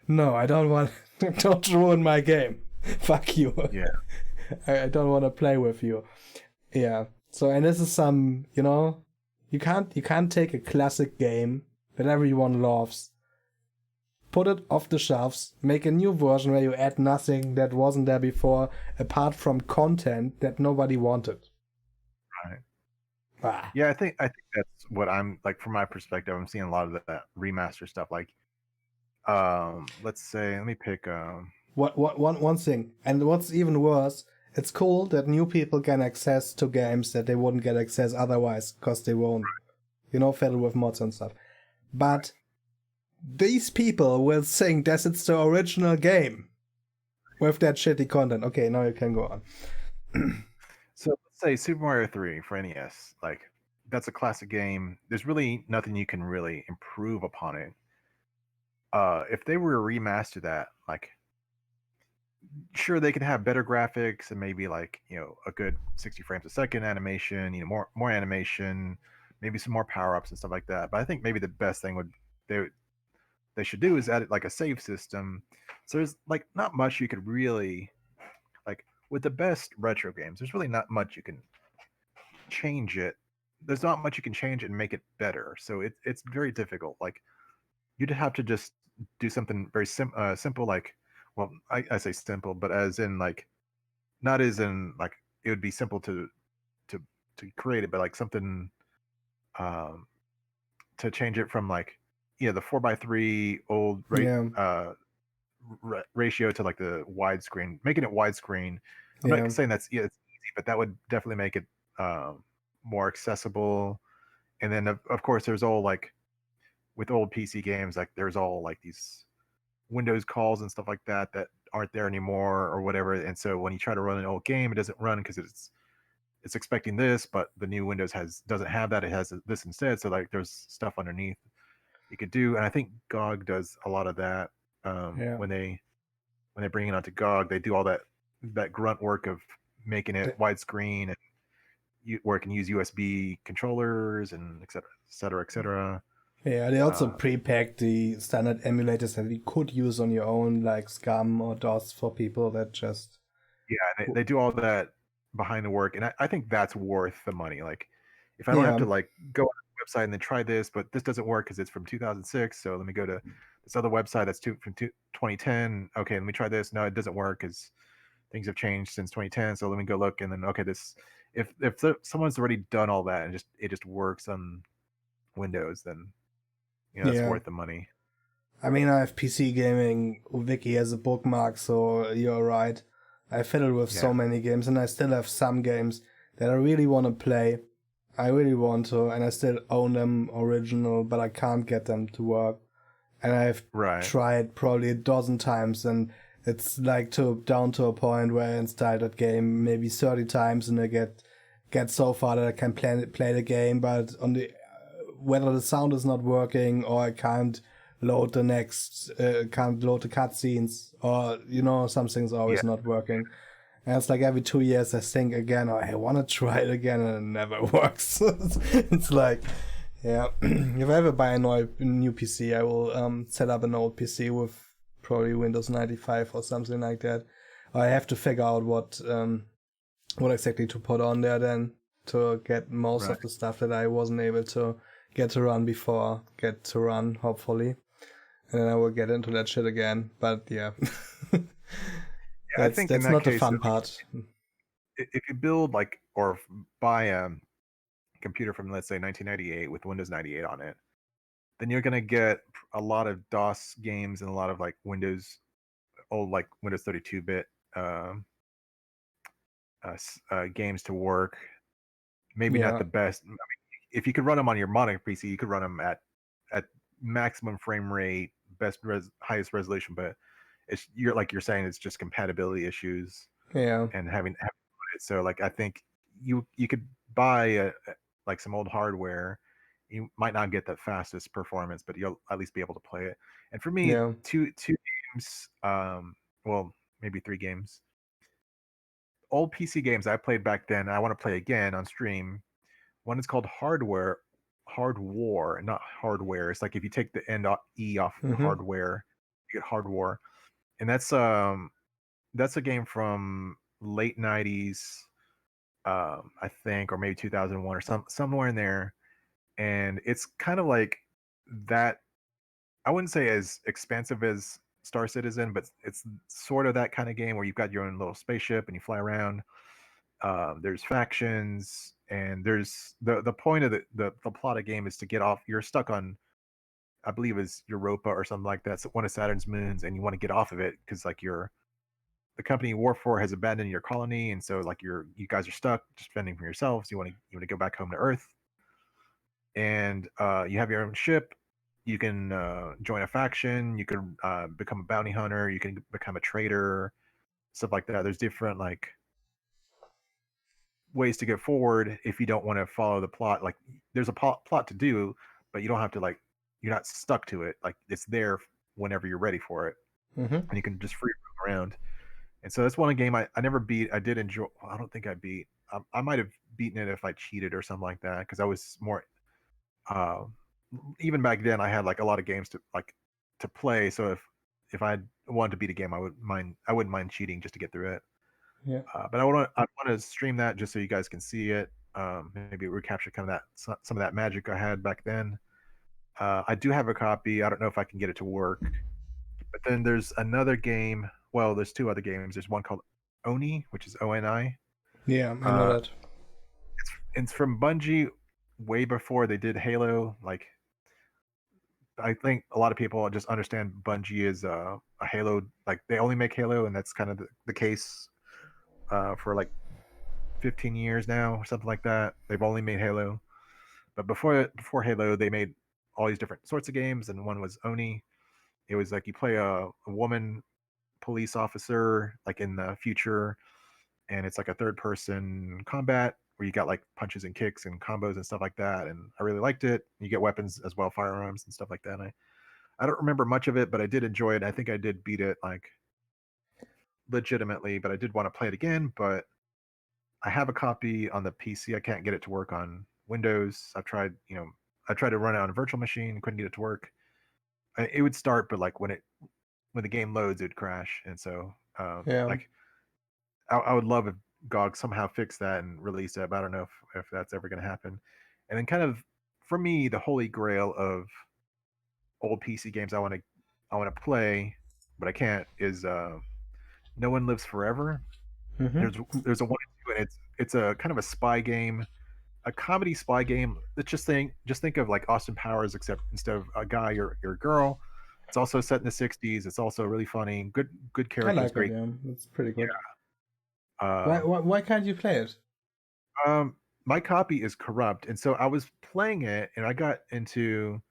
I don't want. Don't ruin my game. Fuck you. Yeah. I don't want to play with you. Yeah. So, and this is some, you can't take a classic game that everyone loves, put it off the shelves, make a new version where you add nothing that wasn't there before, apart from content that nobody wanted. Right. Ah. Yeah, I think that's what I'm like from my perspective. I'm seeing a lot of that remaster stuff. Like, let's say, let me pick. One thing, and what's even worse, it's cool that new people get access to games that they wouldn't get access otherwise, because they won't, fiddle with mods and stuff. But these people will think that it's the original game with that shitty content. Okay, now you can go on. So let's say Super Mario 3 for NES. Like, that's a classic game. There's really nothing you can really improve upon it. If they were to remaster that, like, sure they could have better graphics and maybe like a good 60 frames a second animation, more animation, maybe some more power ups and stuff like that. But I think maybe the best thing they should do is add like a save system. So there's like not much you could really like with the best retro games. There's really not much you can change it. There's not much you can change and make it better. So it's very difficult. Like you'd have to just do something very simple, like, well, I say simple, but as in like, not as in like it would be simple to to create it, but like something um to change it from like the 4:3 old Yeah, ratio to like the widescreen, making it widescreen. I'm yeah, not saying it's easy, but that would definitely make it more accessible. And then of course there's all like with old PC games, like there's all like these Windows calls and stuff like that that aren't there anymore or whatever. And so when you try to run an old game, it doesn't run because it's expecting this, but the new Windows doesn't have that. It has this instead. So like there's stuff underneath you could do, and I think GOG does a lot of that. yeah. When they bring it onto GOG, they do all that grunt work of making it Th- widescreen and where it can use USB controllers and et cetera, et cetera, et cetera. Yeah, they also pre-packed the standard emulators that you could use on your own, like Scum or DOS for people that just... Yeah, they do all that behind the work, and I think that's worth the money. Like, if I don't have Yeah, to like go on the website and then try this, but this doesn't work because it's from 2006, so let me go to this other website that's from 2010. Okay, let me try this. No, it doesn't work because things have changed since 2010. So let me go look, and then okay, this if someone's already done all that and it just works on Windows, then that's yeah. worth the money. I mean, I have PC Gaming Wiki as a bookmark, so you're right. I fiddle with so Yeah, many games, and I still have some games that I really want to play. I really want to, and I still own them original, but I can't get them to work. And I've right. tried probably a dozen times, and it's like down to a point where I install that game maybe 30 times, and I get so far that I can play the game, but on the whether the sound is not working, or I can't load the cutscenes, or something's always Yeah, not working. And it's like every 2 years I think again, oh, I want to try it again, and it never works. It's like, yeah, if I ever buy a new PC, I will set up an old PC with probably Windows 95 or something like that. I have to figure out what exactly to put on there then to get most right. of the stuff that I wasn't able to get to run before get to run, hopefully. And then I will get into that shit again. But yeah. Yeah, I that's think in that's that not the case, fun part. if you build like or buy a computer from let's say 1998 with Windows 98 on it, then you're gonna get a lot of DOS games and a lot of like old like Windows 32-bit um, games to work. Maybe not Yeah, the best. I mean, if you could run them on your modern PC, you could run them at maximum frame rate, highest resolution. But you're like you're saying, it's just compatibility issues yeah, and having it. So like I think you could buy like some old hardware. You might not get the fastest performance, but you'll at least be able to play it. And for me, yeah. two games, well, maybe three games, old PC games I played back then. I want to play again on stream. One is called Hard War, not Hardware. It's like if you take the E off Mm-hmm. hardware, you get Hard War, and that's a game from late '90s, I think, or maybe 2001 or somewhere in there. And it's kind of like that. I wouldn't say as expansive as Star Citizen, but it's sort of that kind of game where you've got your own little spaceship and you fly around. There's factions, and there's the point of the plot of game is to get off. You're stuck on, I believe, is Europa or something like that. It's one of Saturn's moons, and you want to get off of it because like the company you work for has abandoned your colony, and so like you guys are stuck just fending for yourselves. You want to go back home to Earth, and you have your own ship. You can join a faction. You can become a bounty hunter. You can become a trader, stuff like that. There's different like ways to go forward if you don't want to follow the plot. Like there's a plot to do, but you don't have to like you're not stuck to it. Like it's there whenever you're ready for it, Mm-hmm. and you can just free roam around. And so that's one game I never beat. I did enjoy. Well, I don't think I beat. I might have beaten it if I cheated or something like that because I was more. Uh, Even back then, I had like a lot of games to play. So if I wanted to beat a game, I wouldn't mind cheating just to get through it. Yeah. But I want to stream that just so you guys can see it. Maybe recapture kind of some of that magic I had back then. I do have a copy. I don't know if I can get it to work. But then there's another game. Well, there's two other games. There's one called Oni, which is ONI. Yeah, I know Uh, that. it's from Bungie way before they did Halo. Like I think a lot of people just understand Bungie is a Halo. Like they only make Halo, and that's kind of the case for like 15 years now or something like that. They've only made Halo, but before Halo, they made all these different sorts of games, and one was Oni. It was like you play a woman police officer like in the future, and it's like a third person combat where you got like punches and kicks and combos and stuff like that. And I really liked it. You get weapons as well, firearms and stuff like that. And I don't remember much of it, but I did enjoy it. I think I did beat it like legitimately, but I did want to play it again. But I have a copy on the PC. I can't get it to work on Windows. I tried to run it on a virtual machine, couldn't get it to work. It would start, but like when the game loads, it would crash. And so, Yeah. like, I would love if GOG somehow fixed that and released it, but I don't know if that's ever going to happen. And then, kind of, for me, the holy grail of old PC games I want to play, but I can't is No One Lives Forever. Mm-hmm. There's a one and two, and it's a kind of a spy game, a comedy spy game. Let's just think of like Austin Powers, except instead of a guy, you're a girl. It's also set in the '60s. It's also really funny. Good I characters, like it. great. Yeah, it's pretty good. Yeah. Why can't you play it? My copy is corrupt, and so I was playing it, and I got into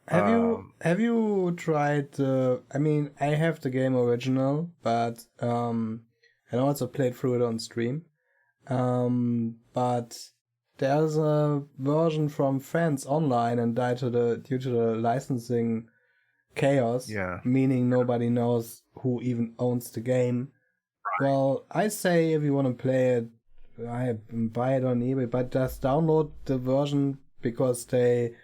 um Have you tried? I mean, I have the game original, but I also played through it on stream. But there's a version from fans online and died due to the licensing chaos, yeah meaning nobody knows who even owns the game. Well, I say if you want to play it, I buy it on eBay, but just download the version because they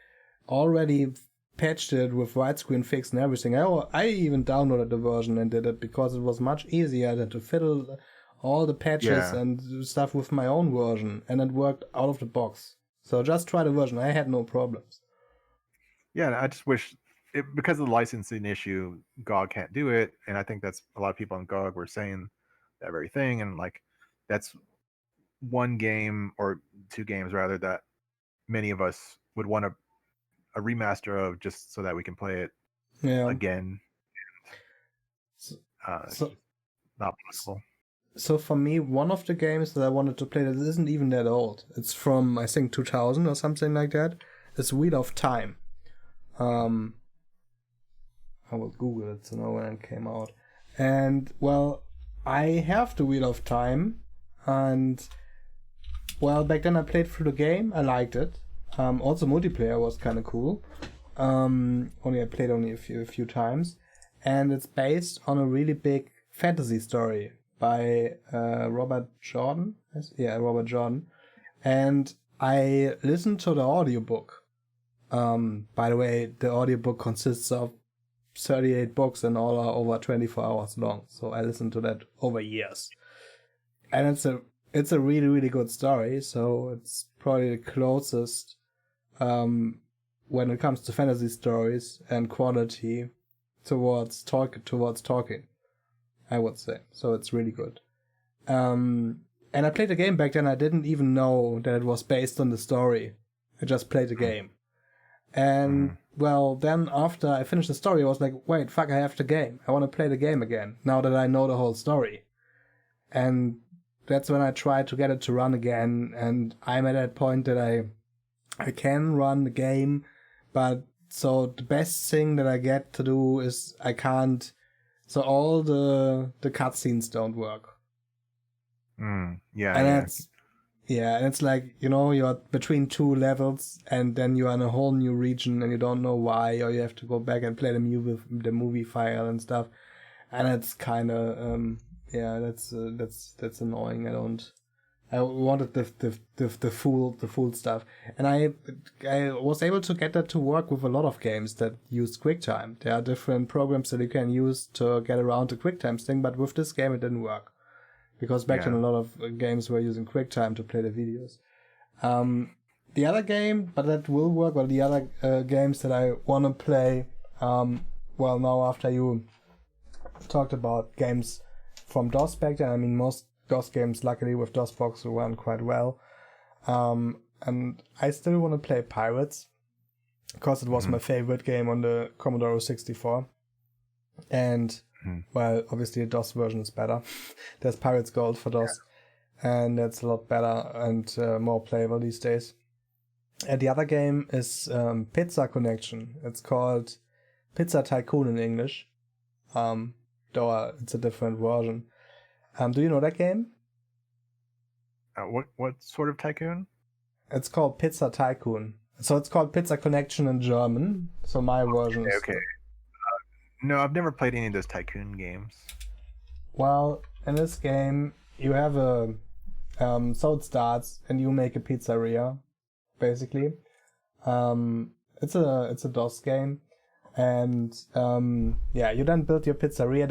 already patched it with widescreen fix and everything. I even downloaded the version and did it because it was much easier than to fiddle all the patches yeah and stuff with my own version, and it worked out of the box. So just try the version. I had no problems. yeah. I just wish because of the licensing issue, GOG can't do it, and I think that's a lot of people on GOG were saying that very thing, and like that's one game or two games rather that many of us would want a remaster of just so that we can play it Yeah. again. So, It's so just not possible. So for me, one of the games that I wanted to play that isn't even that old. It's from I think 2000 or something like that. It's Wheel of Time. Um, I will Google it to know when it came out. And well, I have the Wheel of Time, and well, back then I played through the game. I liked it. Also multiplayer was kind of cool. Only I played only a few times, and it's based on a really big fantasy story by Robert Jordan. Yeah, Robert Jordan. And I listened to the audiobook. By the way, the audiobook consists of 38 books and all are over 24 hours long. So I listened to that over years. And it's a really, really good story. So it's probably the closest when it comes to fantasy stories and quality towards talking, I would say. So it's really good. And I played the game back then. I didn't even know that it was based on the story. I just played the game. And, well, then after I finished the story, I was like, wait, fuck, I have the game. I want to play the game again, now that I know the whole story. And that's when I tried to get it to run again, and I'm at that point that I can run the game, but so the best thing that I get to do is I can't... So all the cutscenes don't work. Yeah, And yeah. that's... Yeah, and it's like, you know, you're between two levels and then you're in a whole new region and you don't know why, or you have to go back and play the movie file and stuff. And it's kind of, yeah, that's annoying. I wanted the full stuff. And I was able to get that to work with a lot of games that use QuickTime. There are different programs that you can use to get around the QuickTime thing, but with this game it didn't work. Because back then a lot of games were using QuickTime to play the videos. The other game, but that will work, or the other games that I want to play, well, now after you talked about games from DOS back then, I mean, most DOS games, luckily with DOSBox, run quite well. And I still want to play Pirates, because it was my favorite game on the Commodore 64. And... well, obviously the DOS version is better. There's Pirates Gold for DOS, and that's a lot better and more playable these days. And the other game is Pizza Connection. It's called Pizza Tycoon in English, though it's a different version. Do you know that game? What sort of tycoon? It's called Pizza Tycoon. So it's called Pizza Connection in German. So my version is... Okay. No, I've never played any of those tycoon games. Well, in this game, you have a So it starts, and you make a pizzeria, basically. It's a DOS game, and you then build your pizzeria.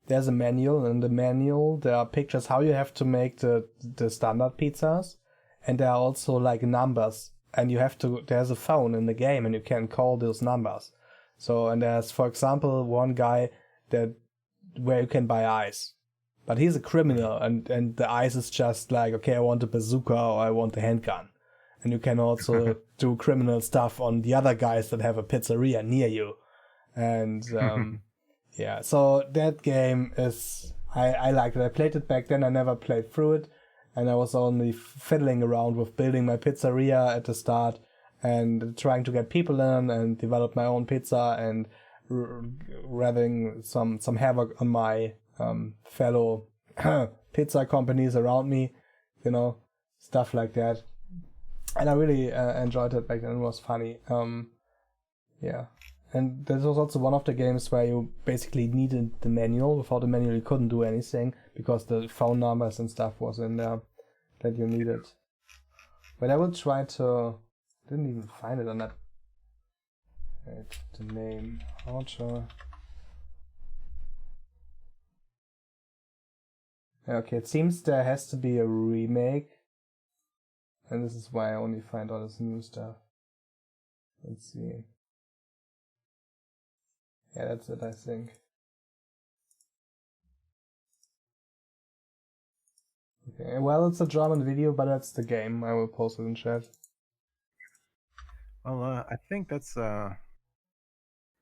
There's a manual, and in the manual there are pictures how you have to make the standard pizzas, and there are also like numbers, and there's a phone in the game, and you can call those numbers. So, and there's, for example, one guy where you can buy ice, but he's a criminal, and the ice is just like, okay, I want a bazooka or I want a handgun. And you can also do criminal stuff on the other guys that have a pizzeria near you. And so that game I liked it. I played it back then. I never played through it. And I was only fiddling around with building my pizzeria at the start and trying to get people in and develop my own pizza and wreaking some havoc on my fellow pizza companies around me, stuff like that. And I really enjoyed it back then. It was funny. And this was also one of the games where you basically needed the manual. Without the manual, you couldn't do anything because the phone numbers and stuff was in there that you needed. But I will try to... Didn't even find it on that... Wait, the name... How to... Okay, it seems there has to be a remake. And this is why I only find all this new stuff. Let's see. Yeah, that's it, I think. Okay, well, it's a German video, but that's the game. I will post it in chat. Well, I think that's a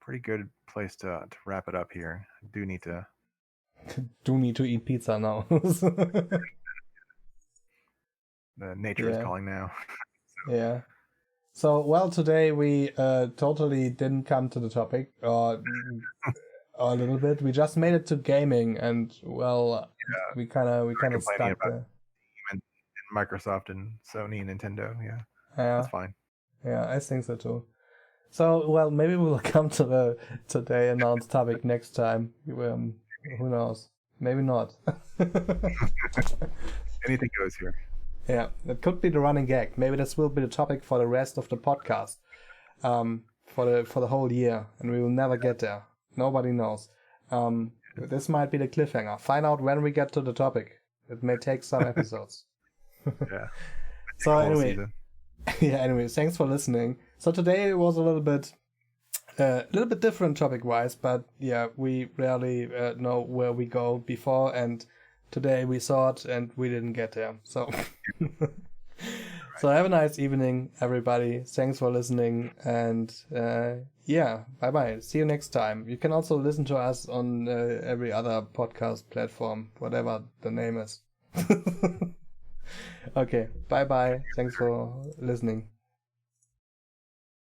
pretty good place to wrap it up here. I do need to... do need to eat pizza now. The nature is calling now. Yeah. So, well, today we totally didn't come to the topic, or a little bit. We just made it to gaming, and we kind of stuck there. And Microsoft and Sony and Nintendo, that's fine. Yeah, I think so too. So, well, maybe we'll come to the today announced topic next time. Who knows? Maybe not. Anything goes here. Yeah, that could be the running gag. Maybe this will be the topic for the rest of the podcast, for the whole year, and we will never get there. Nobody knows. This might be the cliffhanger. Find out when we get to the topic. It may take some episodes. Yeah. So anyway, thanks for listening. So today it was a little bit different topic-wise, but yeah, we rarely know where we go before, and today we saw it and we didn't get there. So, so have a nice evening, everybody. Thanks for listening, and bye-bye. See you next time. You can also listen to us on every other podcast platform, whatever the name is. Okay, bye-bye. Thanks for listening.